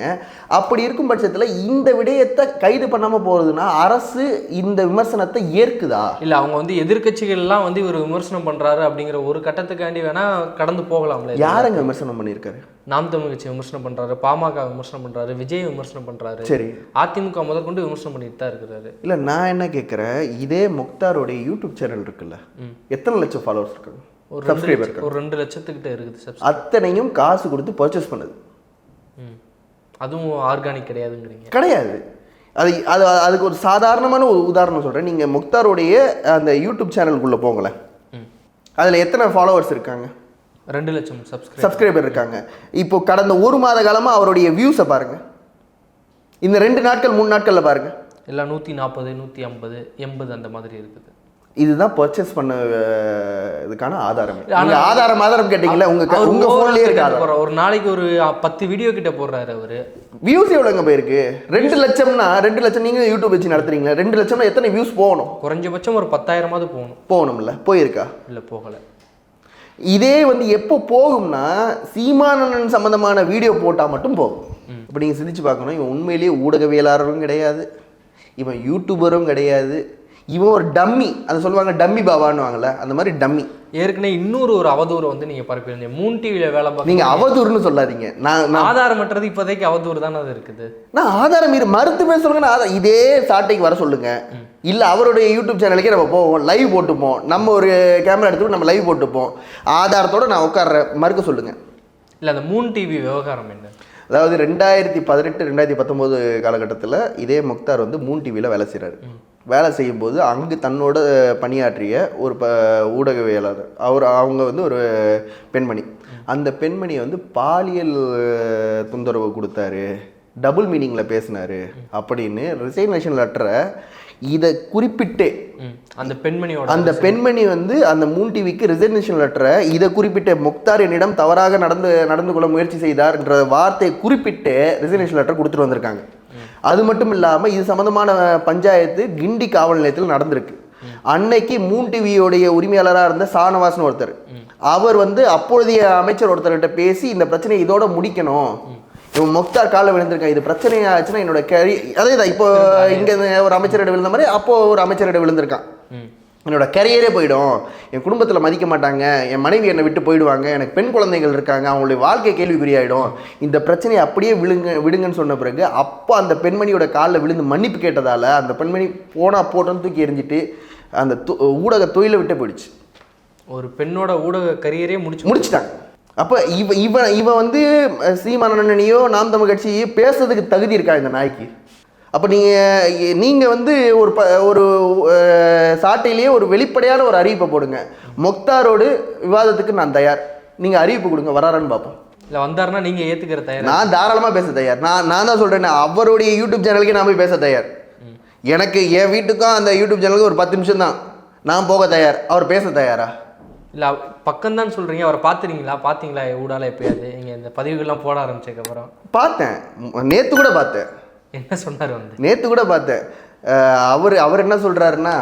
அப்படி இருக்கும் பட்சத்தில் இந்த விடயத்தை கைது பண்ணாமல் போகிறதுனா அரசு இந்த விமர்சனத்தை ஏற்குதா? இல்லை, அவங்க வந்து எதிர்கட்சிகள்லாம் வந்து இவர் விமர்சனம் பண்ணுறாரு அப்படிங்கிற ஒரு கட்டத்துக்காண்டி வேணால் கடந்து போகலாம்ல. யாருங்க விமர்சனம் பண்ணியிருக்காரு? நாம் தமிழ் கட்சி விமர்சனம் பண்ணுறாரு, பாமக விமர்சனம் பண்ணுறாரு, விஜய் விமர்சனம் பண்ணுறாரு, சரி, அதிமுக முதற்கொண்டு விமர்சனம் பண்ணிட்டு தான் இருக்கிறாரு. இல்லை, நான் என்ன கேட்குறேன், இதே முக்தாரோடைய யூடியூப் சேனல் இருக்குல்ல, எத்தனை லட்சம் ஃபாலோவர்ஸ் இருக்காங்க? ஒரு 2 லட்சத்துக்கிட்ட இருக்குது. அத்தனையும் காசு கொடுத்து பர்ச்சேஸ் பண்ணுது. அதுவும் ஆர்கானிக் கிடையாதுங்கிறீங்க? கிடையாது. அதுக்கு ஒரு சாதாரணமான ஒரு உதாரணம் சொல்கிறேன். நீங்கள் முக்தாரோடைய அந்த யூடியூப் சேனலுக்குள்ளே போங்களேன், அதில் எத்தனை ஃபாலோவர்ஸ் இருக்காங்க? 2 லட்சம் சப்ஸ்கிரைபர் இருக்காங்க. இப்போ கடந்த 1 மாத காலமாக அவருடைய வியூஸை பாருங்கள். இந்த 2 நாட்கள் 3 நாட்களில் பாருங்கள், எல்லாம் 140 150 80 அந்த மாதிரி இருக்குது. இதுதான் பர்ச்சேஸ் பண்ண இதுக்கான ஆதாரம். ஆதாரம் கேட்டீங்களா? உங்க போன்லயே இருக்காது. ஒரு நாளைக்கு ஒரு 10 வீடியோ கிட்ட போடுறாரு அவரு. வியூஸ் எவ்வளோங்க போயிருக்கு? 2 லட்சம்னா 2 லட்சம் நீங்கள் யூடியூப் வச்சு நடத்துறீங்களா? 2 லட்சம்னா எத்தனை வியூஸ் போகணும்? குறைஞ்சபட்சம் ஒரு 10,000 போகணும்ல. போயிருக்கா? இல்லை, போகலை. இதே வந்து எப்போ போகும்னா சீமானன் சம்மந்தமான வீடியோ போட்டால் மட்டும் போகும். இப்போ நீங்கள் சிந்திச்சு பார்க்கணும், இவன் உண்மையிலேயே ஊடகவியலாளரும் கிடையாது, இவன் யூடியூபரும் கிடையாது, இவன் ஒரு டம்மி. அதை சொல்லுவாங்க டம்மி பாபான்னுவாங்கல்ல, அந்த மாதிரி டம்மி. ஏற்கனவே இன்னொரு அவதூறு வந்து நீங்கள் பரப்பியிருந்தீங்க. மூன் டிவியில் வேலை பார்க்க. நீங்கள் அவதூறுன்னு சொல்லாதீங்க. நான் ஆதாரமற்றது இப்போதைக்கு அவதூறு தானே அது இருக்குது. நான் ஆதாரம் மறுத்து பேச சொல்லுங்க. நான் இதே சாட்டைக்கு வர சொல்லுங்க. இல்லை அவருடைய யூடியூப் சேனலுக்கே நம்ம போவோம், லைவ் போட்டுப்போம், நம்ம ஒரு கேமரா எடுத்துட்டு நம்ம லைவ் போட்டுப்போம், ஆதாரத்தோடு நான் உட்கார்றேன், மறுக்க சொல்லுங்க. இல்லை, அந்த மூன் டிவி விவகாரம் என்ன? அதாவது 2018 2019 காலகட்டத்தில் இதே முக்தார் வந்து மூன் டிவியில் வேலை செய்கிறாரு. வேலை செய்யும்போது அங்கு தன்னோட பணியாற்றிய ஒரு ஊடகவியலாளர் அவங்க வந்து ஒரு பெண்மணி. அந்த பெண்மணியை வந்து பாலியல் தொந்தரவு கொடுத்தாரு, டபுள் மீனிங்கில் பேசினாரு அப்படின்னு ரிசைக்னேஷன் லெட்டரை இதை குறிப்பிட்டு அந்த பெண்மணி வந்து அந்த மூன் டிவிக்கு ரிசைக்னேஷன் லெட்டரை இதை குறிப்பிட்ட முக்தார் என்னிடம் தவறாக நடந்து கொள்ள முயற்சி செய்தார் என்ற வார்த்தையை குறிப்பிட்டு ரிசைக்னேஷன் லெட்டர் கொடுத்துட்டு வந்திருக்காங்க. அது மட்டும் இல்லாமல் இது சம்பந்தமான பஞ்சாயத்து கிண்டி காவல் நிலையத்தில் நடந்திருக்கு. அன்னைக்கு மூன் டிவியோடைய உரிமையாளராக இருந்த சானவாஸ்னு ஒருத்தர், அவர் வந்து அப்பொழுதைய அமைச்சர் ஒருத்தர்கிட்ட பேசி இந்த பிரச்சனையை இதோட முடிக்கணும், இவன் முக்தார் காலில் விழுந்திருக்கான், இது பிரச்சனை ஆச்சுன்னா என்னோட அதே தான் இப்போ இங்கே ஒரு அமைச்சரிடம் விழுந்த மாதிரி அப்போது ஒரு அமைச்சரிடம் விழுந்திருக்கான், என்னோட கரியரே போயிடும், என் குடும்பத்தில் மதிக்க மாட்டாங்க, என் மனைவி என்னை விட்டு போயிடுவாங்க, எனக்கு பெண் குழந்தைகள் இருக்காங்க, அவங்களுடைய வாழ்க்கை கேள்விக்குறியாயிடும், இந்த பிரச்சனையை அப்படியே விடுங்கன்னு சொன்ன பிறகு அப்போ அந்த பெண்மணியோட காலில் விழுந்து மன்னிப்பு கேட்டதால் அந்த பெண்மணி போட்டோன்னு தூக்கி எறிஞ்சிட்டு அந்த ஊடக தொழிலை விட்டு போயிடுச்சு. ஒரு பெண்ணோட ஊடக கரியரே முடிச்சுட்டாங்க. அப்போ இவன் வந்து சீமானனையோ நாம் தமிழ் கட்சியோ பேசுறதுக்கு தகுதி இருக்கா இந்த நாய்க்கு? அப்போ நீங்கள் வந்து ஒரு சாட்டையிலேயே ஒரு வெளிப்படையான ஒரு அறிவிப்பை போடுங்க, முக்தாரோடு விவாதத்துக்கு நான் தயார், நீங்கள் அறிவிப்பு கொடுங்க, வராரான்னு பார்ப்போம். இல்லை வந்தாருன்னா நீங்கள் ஏற்றுக்கிற தயார்? நான் தாராளமாக பேச தயார். நான் தான் சொல்கிறேன், அவருடைய யூடியூப் சேனலுக்கே நான் போய் பேச தயார். எனக்கு என் வீட்டுக்கும் அந்த யூடியூப் சேனலுக்கு ஒரு 10 நிமிஷம் தான், நான் போக தயார். அவர் பேச தயாரா? இல்லை, பக்கம்தான் சொல்கிறீங்க. அவரை பார்த்தீங்களா ஊடால எப்பயாவது? நீங்கள் இந்த பதிவுகள்லாம் போட ஆரம்பிச்சதுக்கப்புறம் பார்த்தேன், நேற்று கூட பார்த்தேன். என்ன சொன்னார் வந்து? நேற்று கூட பார்த்தேன். அவர் என்ன சொல்கிறாருன்னா,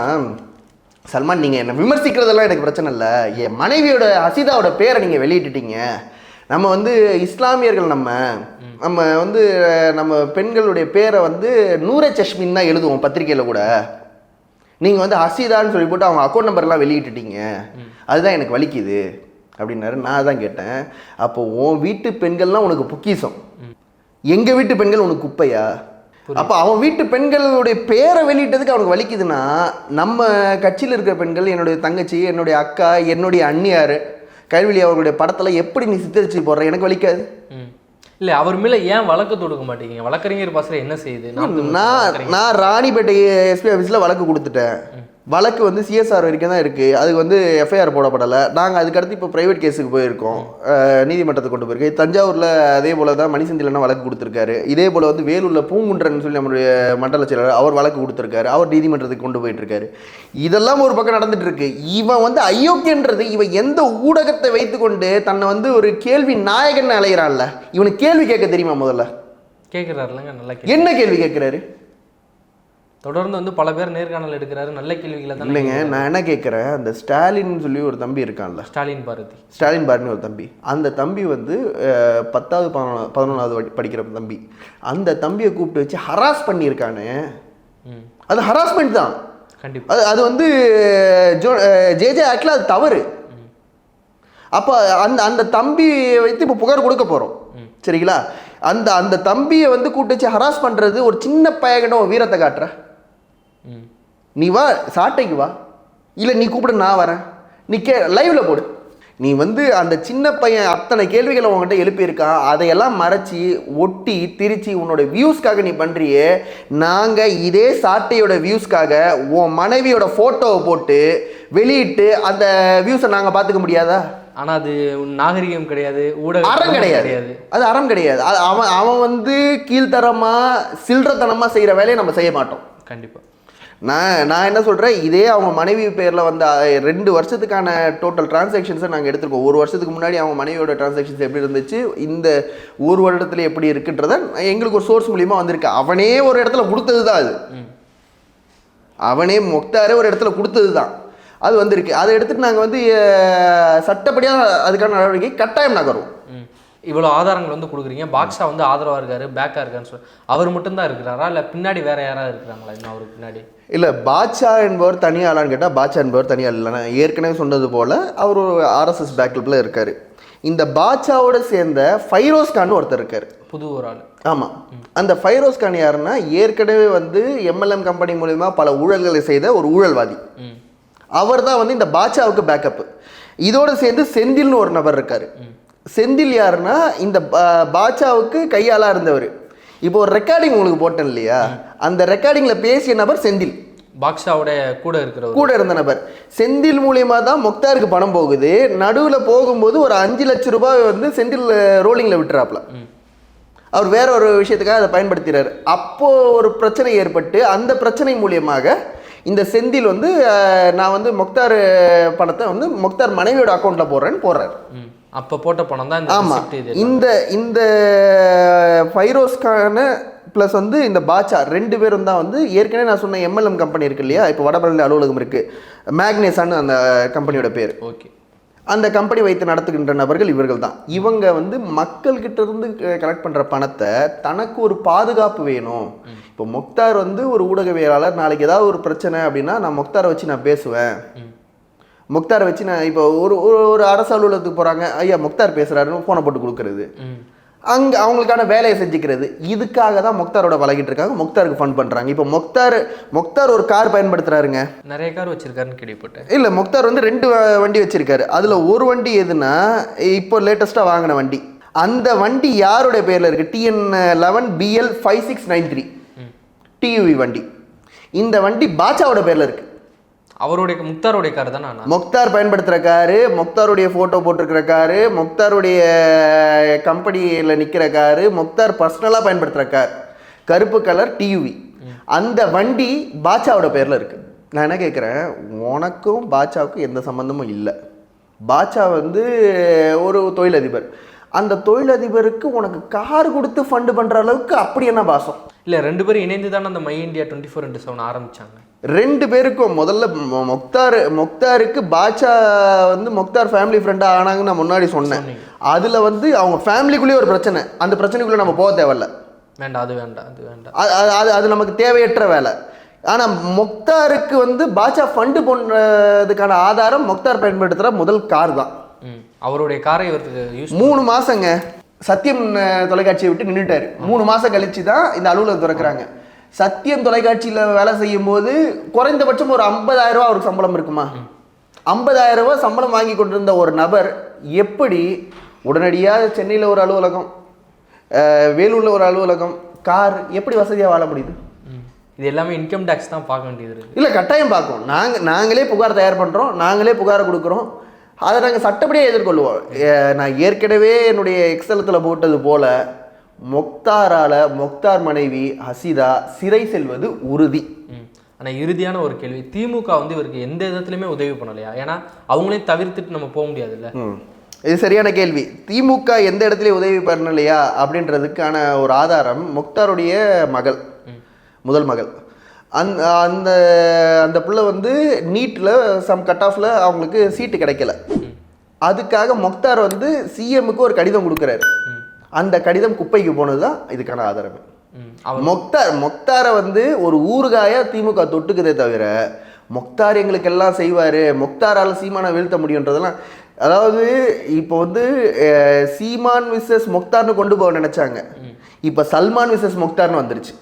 சல்மான் நீங்கள் என்னை விமர்சிக்கிறதெல்லாம் எனக்கு பிரச்சனை இல்லை, என் மனைவியோட ஹசீதாவோட பேரை நீங்கள் வெளியிட்டுட்டீங்க, நம்ம வந்து இஸ்லாமியர்கள், நம்ம வந்து நம்ம பெண்களுடைய பேரை வந்து நூரே சஷ்மின் தான் எழுதுவோம் பத்திரிக்கையில் கூட, நீங்கள் வந்து ஹசீதான்னு சொல்லி போட்டு அவங்க அக்கௌண்ட் நம்பர்லாம் வெளியிட்டுட்டீங்க, அதுதான் எனக்கு வலிக்குது அப்படின்னாரு. நான் தான் கேட்டேன், அப்போ உன் வீட்டு பெண்கள்லாம் உனக்கு பொக்கிஷம், எங்கள் வீட்டு பெண்கள் உனக்கு குப்பையா? அப்போ அவன் வீட்டு பெண்களுடைய பேரை வெளியிட்டதுக்கு அவனுக்கு வலிக்குதுன்னா, நம்ம கட்சியில் இருக்கிற பெண்கள், என்னுடைய தங்கச்சி, என்னுடைய அக்கா, என்னுடைய அண்ணியார் கைவிழி அவர்களுடைய படத்தில் எப்படி நீ சித்தரிச்சு போடுற, எனக்கு வலிக்காது? இல்லை, அவர் மேலே ஏன் வழக்கு தொடுக்க மாட்டேங்க? வழக்கறிஞர் பாசறை என்ன செய்யுது? நான் ராணிப்பேட்டை எஸ்பி ஆஃபீஸில் வழக்கு கொடுத்துட்டேன். வழக்கு வந்து சிஎஸ்ஆர் வரைக்கும் தான் இருக்குது, அதுக்கு வந்து எஃப்ஐஆர் போடப்படலை. நாங்கள் அதுக்கடுத்து இப்போ ப்ரைவேட் கேஸுக்கு போயிருக்கோம், நீதிமன்றத்தை கொண்டு போயிருக்கோம். தஞ்சாவூரில் அதே போல் தான் மணிசந்திலன்னா வழக்கு கொடுத்துருக்காரு. இதே போல் வந்து வேலூரில் பூங்குன்றன் சொல்லி நம்மளுடைய மண்டல செயலாளர் அவர் வழக்கு கொடுத்துருக்காரு, அவர் நீதிமன்றத்துக்கு கொண்டு போயிட்டுருக்காரு. இதெல்லாம் ஒரு பக்கம் நடந்துட்டு இருக்கு. இவன் வந்து அயோக்கியன்றது, இவன் எந்த ஊடகத்தை வைத்துக்கொண்டு தன்னை வந்து ஒரு கேள்வி நாயகன் அலைகிறான்ல, இவனுக்கு கேள்வி கேட்க தெரியுமா? முதல்ல கேட்குறாருலங்க, நல்லா என்ன கேள்வி கேட்குறாரு? தொடர்ந்து வந்து பல பேர் நேர்காணல் எடுக்கிறாரு, நல்ல கேள்விகளை தான். இல்லைங்க, நான் என்ன கேட்குறேன், அந்த ஸ்டாலின் சொல்லி ஒரு தம்பி இருக்கான்ல, ஸ்டாலின் பாரதின்னு ஒரு தம்பி, அந்த தம்பி வந்து 10வது 11வது படிக்கிற தம்பி, அந்த தம்பியை கூப்பிட்டு வச்சு ஹராஸ் பண்ணியிருக்கானே, அது ஹராஸ்மெண்ட் தான் கண்டிப்பாக. அது வந்து ஜேஜே ஆக்டில் அது தவறு. அப்போ அந்த தம்பியை வைத்து இப்போ புகார் கொடுக்க போகிறோம், சரிங்களா? அந்த தம்பியை வந்து கூப்பிட்டு வச்சு ஹராஸ் பண்ணுறது ஒரு சின்ன பையன்கிட்ட வீரத்தை காட்டுற, நீ வா சாட்டைக்கு வா, இல்லை நீ கூப்பிட நான் வரேன், நீ லைவ்ல போடு. நீ வந்து அந்த சின்ன பையன் அத்தனை கேள்விகளை உங்ககிட்ட எழுப்பியிருக்கான், அதையெல்லாம் மறைச்சி ஒட்டி திரிச்சு உன்னோட வியூஸ்க்காக நீ பண்ணுறியே. நாங்கள் இதே சாட்டையோட வியூஸ்க்காக உன் மனைவியோட ஃபோட்டோவை போட்டு வெளியிட்டு அந்த வியூஸை நாங்கள் பார்த்துக்க முடியாதா? ஆனால் அது நாகரிகம் கிடையாது, ஊடகம் அறம் கிடையாது, அது அறம் கிடையாது. அவன் வந்து கீழ்த்தரமாக சில்லறத்தனமாக செய்கிற வேலையை நம்ம செய்ய மாட்டோம். கண்டிப்பாக நான் என்ன சொல்கிறேன், இதே அவங்க மனைவி பேரில் வந்த 2 வருஷத்துக்கான டோட்டல் டிரான்சாக்ஷன்ஸை நாங்கள் எடுத்துருக்கோம். 1 வருஷத்துக்கு முன்னாடி அவங்க மனைவியோட டிரான்சாக்ஷன்ஸ் எப்படி இருந்துச்சு, இந்த 1 வருடத்துல எப்படி இருக்குன்றத எங்களுக்கு ஒரு சோர்ஸ் மூலியமாக வந்திருக்கு. அவனே ஒரு இடத்துல கொடுத்தது தான் அது, அவனே முக்தாரே ஒரு இடத்துல கொடுத்தது தான் அது வந்திருக்கு. அதை எடுத்துகிட்டு நாங்கள் வந்து சட்டப்படியாக அதுக்கான நடவடிக்கை கட்டாயம் நகரும். இவ்வளோ ஆதாரங்கள் வந்து கொடுக்குறீங்க. பாக்ஸா வந்து ஆதரவாக இருக்காரு, பேக்காக இருக்காருன்னு சொல்லி அவர் மட்டும்தான் இருக்கிறாரா, இல்லை பின்னாடி வேற யாராவது இருக்கிறாங்களா இன்னும் அவருக்கு பின்னாடி? இல்லை, பாட்ஷா என்பவர் தனியாக ஆளான்னு கேட்டால் பாட்ஷா என்பவர் தனியாக இல்லைன்னா ஏற்கனவே சொன்னது போல் அவர் ஒரு ஆர்எஸ்எஸ் பேக்கப்பில் இருக்கார். இந்த பாட்ஷாவோட சேர்ந்த ஃபைரோஸ் கான் ஒருத்தர் இருக்கார், புது ஒரு ஆள். ஆமாம், அந்த ஃபைரோஸ் கான் யாருன்னா ஏற்கனவே வந்து எம்எல்எம் கம்பெனி மூலிமா பல ஊழல்களை செய்த ஒரு ஊழல்வாதி. அவர் தான் வந்து இந்த பாட்ஷாவுக்கு பேக்கப்பு. இதோடு சேர்ந்து செந்தில்னு ஒரு நபர் இருக்கார். செந்தில் யாருன்னா இந்த பாட்ஷாவுக்கு கையாளாக இருந்தவர். இப்போ ஒரு ரெக்கார்டிங் உங்களுக்கு போட்டேன் இல்லையா, அந்த ரெக்கார்டிங்கில் பேசிய நபர் செந்தில், பாக்ஸாவோட கூட இருந்த நபர். செந்தில் மூலியமாக தான் முக்தாருக்கு பணம் போகுது. நடுவில் போகும்போது ஒரு 5 லட்சம் ரூபாய் வந்து செந்தில் ரோலிங்கில் விட்டுறாப்புல. அவர் வேற ஒரு விஷயத்துக்காக அதை பயன்படுத்துகிறார். அப்போது ஒரு பிரச்சனை ஏற்பட்டு அந்த பிரச்சனை மூலியமாக இந்த செந்தில் வந்து நான் வந்து முக்தார் பணத்தை வந்து முக்தார் மனைவியோட அக்கௌண்ட்டில் போடுறாரு. அப்போ போட்ட பணம் தான். ஆமாம், இந்த ஃபைரோஸ்கான ப்ளஸ் வந்து இந்த பாட்ஷா 2 பேரும் தான் வந்து ஏற்கனவே நான் சொன்ன எம்எல்எம் கம்பெனி இருக்கு இல்லையா, இப்போ வடபழனி அலுவலகம் இருக்குது, மேக்னேசான்னு அந்த கம்பெனியோட பேர். ஓகே, அந்த கம்பெனி வைத்து நடத்துகின்ற நபர்கள் இவர்கள் தான். இவங்க வந்து மக்கள்கிட்ட இருந்து கலெக்ட் பண்ணுற பணத்தை தனக்கு ஒரு பாதுகாப்பு வேணும். இப்போ முக்தார் வந்து ஒரு ஊடகவியலாளர், நாளைக்கு ஏதாவது ஒரு பிரச்சனை அப்படின்னா நான் முக்தாரை வச்சு நான் பேசுவேன். முக்தாரை வச்சு நான் இப்போ ஒரு அரசு அலுவலகத்துக்கு போகிறாங்க, ஐயா முக்தார் பேசுகிறாருன்னு ஃபோனை போட்டு கொடுக்குறது, அங்கே அவங்களுக்கான வேலையை செஞ்சுக்கிறது. இதுக்காக தான் முக்தாரோட பழகிட்டு இருக்காங்க, முக்தாருக்கு ஃபண்ட் பண்ணுறாங்க. இப்போ முக்தார் ஒரு கார் பயன்படுத்துகிறாருங்க, நிறைய கார் வச்சிருக்காருன்னு கேள்விப்பட்டேன். இல்லை, முக்தார் வந்து 2 வண்டி வச்சிருக்காரு. அதில் ஒரு வண்டி எதுனா இப்போ லேட்டஸ்ட்டாக வாங்கின வண்டி. அந்த வண்டி யாருடைய பேரில் இருக்குது, TN11 BL 5693 TUV வண்டி. இந்த வண்டி பாட்ஷாவோட பேரில் இருக்குது. அவருடைய முக்தாருடைய கார் தானே, முக்தார் பயன்படுத்துகிற காரு, முக்தாருடைய ஃபோட்டோ போட்டிருக்கிற காரு, முக்தாருடைய கம்பெனியில் நிற்கிற காரு, முக்தார் பர்சனலாக பயன்படுத்துகிற கார், கருப்பு கலர் TUV. அந்த வண்டி பாட்ஷாவோட பேரில் இருக்குது. நான் என்ன கேட்குறேன், உனக்கும் பாட்ஷாவுக்கும் எந்த சம்மந்தமும் இல்லை. பாட்ஷா வந்து ஒரு தொழிலதிபர். அந்த தொழிலதிபருக்கு உனக்கு கார் கொடுத்து ஃபண்டு பண்ணுற அளவுக்கு அப்படி என்ன பாசம்? இல்லை, 2 பேரும் இணைந்து தானே அந்த மை இந்தியா 24/7 ஆரம்பித்தாங்க. 2 பேருக்கும் முதல்ல முக்தாருக்கு பாட்ஷா வந்து முக்தார் ஃபேமிலி ஃப்ரெண்டாக ஆனாங்கன்னு நான் முன்னாடி சொன்னேன். அதில் வந்து அவங்க ஃபேமிலிக்குள்ளேயே ஒரு பிரச்சனை, அந்த பிரச்சனைக்குள்ளே நம்ம போக தேவையில்ல. அது நமக்கு தேவையற்ற வேலை. ஆனால் முக்தாருக்கு வந்து பாட்ஷா ஃபண்டு பண்ணுறதுக்கான ஆதாரம் முக்தார் பயன்படுத்துகிற முதல் கார் தான். அவருடைய காரை இவருக்கு 3 மாதங்க சத்தியம் தொலைக்காட்சியை விட்டு நின்றுட்டாரு. 3 மாதம் கழிச்சு தான் இந்த அலுவலகம் திறக்கிறாங்க. சத்தியம் தொலைக்காட்சியில் வேலை செய்யும் போது குறைந்தபட்சம் ஒரு 50,000 ரூபா அவருக்கு சம்பளம் இருக்குமா? 50,000 ரூபா சம்பளம் வாங்கி கொண்டிருந்த ஒரு நபர் எப்படி உடனடியாக சென்னையில் ஒரு அலுவலகம், வேலூரில் ஒரு அலுவலகம், கார், எப்படி வசதியாக வாழ முடியுது? இது எல்லாமே இன்கம் டேக்ஸ் தான் பார்க்க வேண்டியது இருக்குது. இல்லை, கட்டாயம் பார்க்கும். நாங்களே புகார் தயார் பண்ணுறோம், நாங்களே புகாரை கொடுக்குறோம், அதை நாங்கள் சட்டப்படியே எதிர்கொள்வோம். நான் ஏற்கனவே என்னுடைய எக்ஸலத்தில் போட்டது போல முக்தார் மனைவி ஹசீதா சிறை செல்வது உறுதி. ஆனால் இறுதியான ஒரு கேள்வி, திமுக வந்து இவருக்கு எந்த விதத்துலையுமே உதவி பண்ணலையா? ஏன்னா அவங்களையும் தவிர்த்துட்டு நம்ம போக முடியாதுல்ல. இது சரியான கேள்வி. திமுக எந்த இடத்துலையும் உதவி பண்ணலையா அப்படின்றதுக்கான ஒரு ஆதாரம் முக்தாருடைய மகள், முதல் மகள். அந்த அந்த பிள்ளை வந்து நீட்டில் சம் கட் ஆஃபில் அவங்களுக்கு சீட்டு கிடைக்கல. அதுக்காக முக்தார் வந்து சிஎம்முக்கு ஒரு கடிதம் கொடுக்குறாரு. அந்த கடிதம் குப்பைக்கு போனது தான் இதுக்கான ஆதாரம். முக்தாரை வந்து ஒரு ஊறுகாய திமுக தொட்டுக்குதே தவிர முக்தார் எங்களுக்கு எல்லாம் செய்வார், முக்தாரால் சீமானை வீழ்த்த முடியுன்றதெல்லாம், அதாவது இப்போ வந்து சீமான் விசஸ் முக்தார்னு கொண்டு போக நினச்சாங்க. இப்போ சல்மான் விசஸ் முக்தார்னு வந்துருச்சு.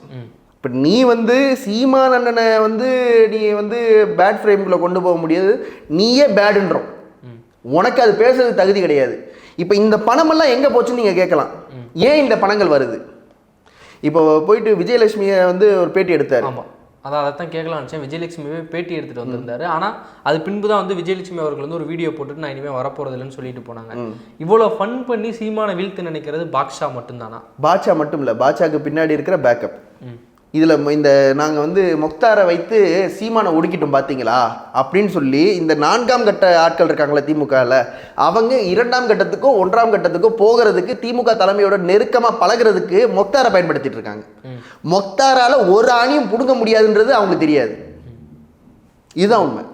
இப்போ நீ வந்து சீமான் அண்ணனை வந்து நீ வந்து பேட் ஃப்ரேம்குள்ளே கொண்டு போக முடியாது, நீயே பேடுன்றோம், உனக்கு அது பேசுறதுக்கு தகுதி கிடையாது. இப்போ இந்த பணமெல்லாம் எங்கே போச்சுன்னு நீங்கள் கேட்கலாம். ஏன் இந்த பணங்கள் வருது? இப்போ போயிட்டு விஜயலட்சுமியை வந்து ஒரு பேட்டி எடுத்தார். ஆமாம், அதான் கேட்கலாம் நினச்சேன். விஜயலட்சுமியே பேட்டி எடுத்துகிட்டு வந்திருந்தாரு. ஆனால் அது பின்பு தான் வந்து விஜயலட்சுமி அவர்கள் வந்து ஒரு வீடியோ போட்டுட்டு நான் இனிமேல் வரப்போகிறது இல்லைன்னு சொல்லிட்டு போனாங்க. இவ்வளோ ஃபன் பண்ணி சீமானை வீழ்த்து நினைக்கிறது பாட்ஷா மட்டும்தானா? பாட்ஷா மட்டும் இல்லை, பாட்ஷாக்கு பின்னாடி இருக்கிற பேக்கப் இதில் இந்த நாங்கள் வந்து முக்தாரை வைத்து சீமானை ஒடுக்கிட்டோம் பார்த்தீங்களா அப்படின்னு சொல்லி இந்த 4ஆம் கட்ட ஆட்கள் இருக்காங்களே திமுகவில், அவங்க 2ஆம் கட்டத்துக்கோ 1ஆம் கட்டத்துக்கோ போகிறதுக்கு திமுக தலைமையோட நெருக்கமாக பழகிறதுக்கு முக்தாரை பயன்படுத்திட்டு இருக்காங்க. முக்தாரால் ஒரு ஆணியும் பிடுங்க முடியாதுன்றது அவங்களுக்கு தெரியாது. இதுதான் உண்மை.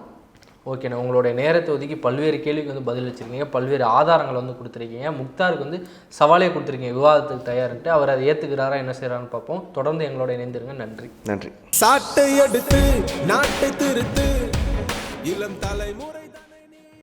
ஓகேண்ணா, உங்களுடைய நேரத்தை ஒதுக்கி பல்வேறு கேள்விக்கு வந்து பதில் வச்சுருக்கீங்க, பல்வேறு ஆதாரங்களை வந்து கொடுத்துருக்கீங்க. முக்தாருக்கு வந்து சவாலே கொடுத்துருக்கீங்க, விவாதத்துக்கு தயார்ன்ட்டு. அவர் அதை ஏற்றுக்கிறாரா, என்ன செய்கிறான்னு பார்ப்போம். தொடர்ந்து எங்களோட இணைந்திருங்க. நன்றி. நன்றி. சாட்டை எடுத்து நாட்டை திருத்து இளம் தலைமுறை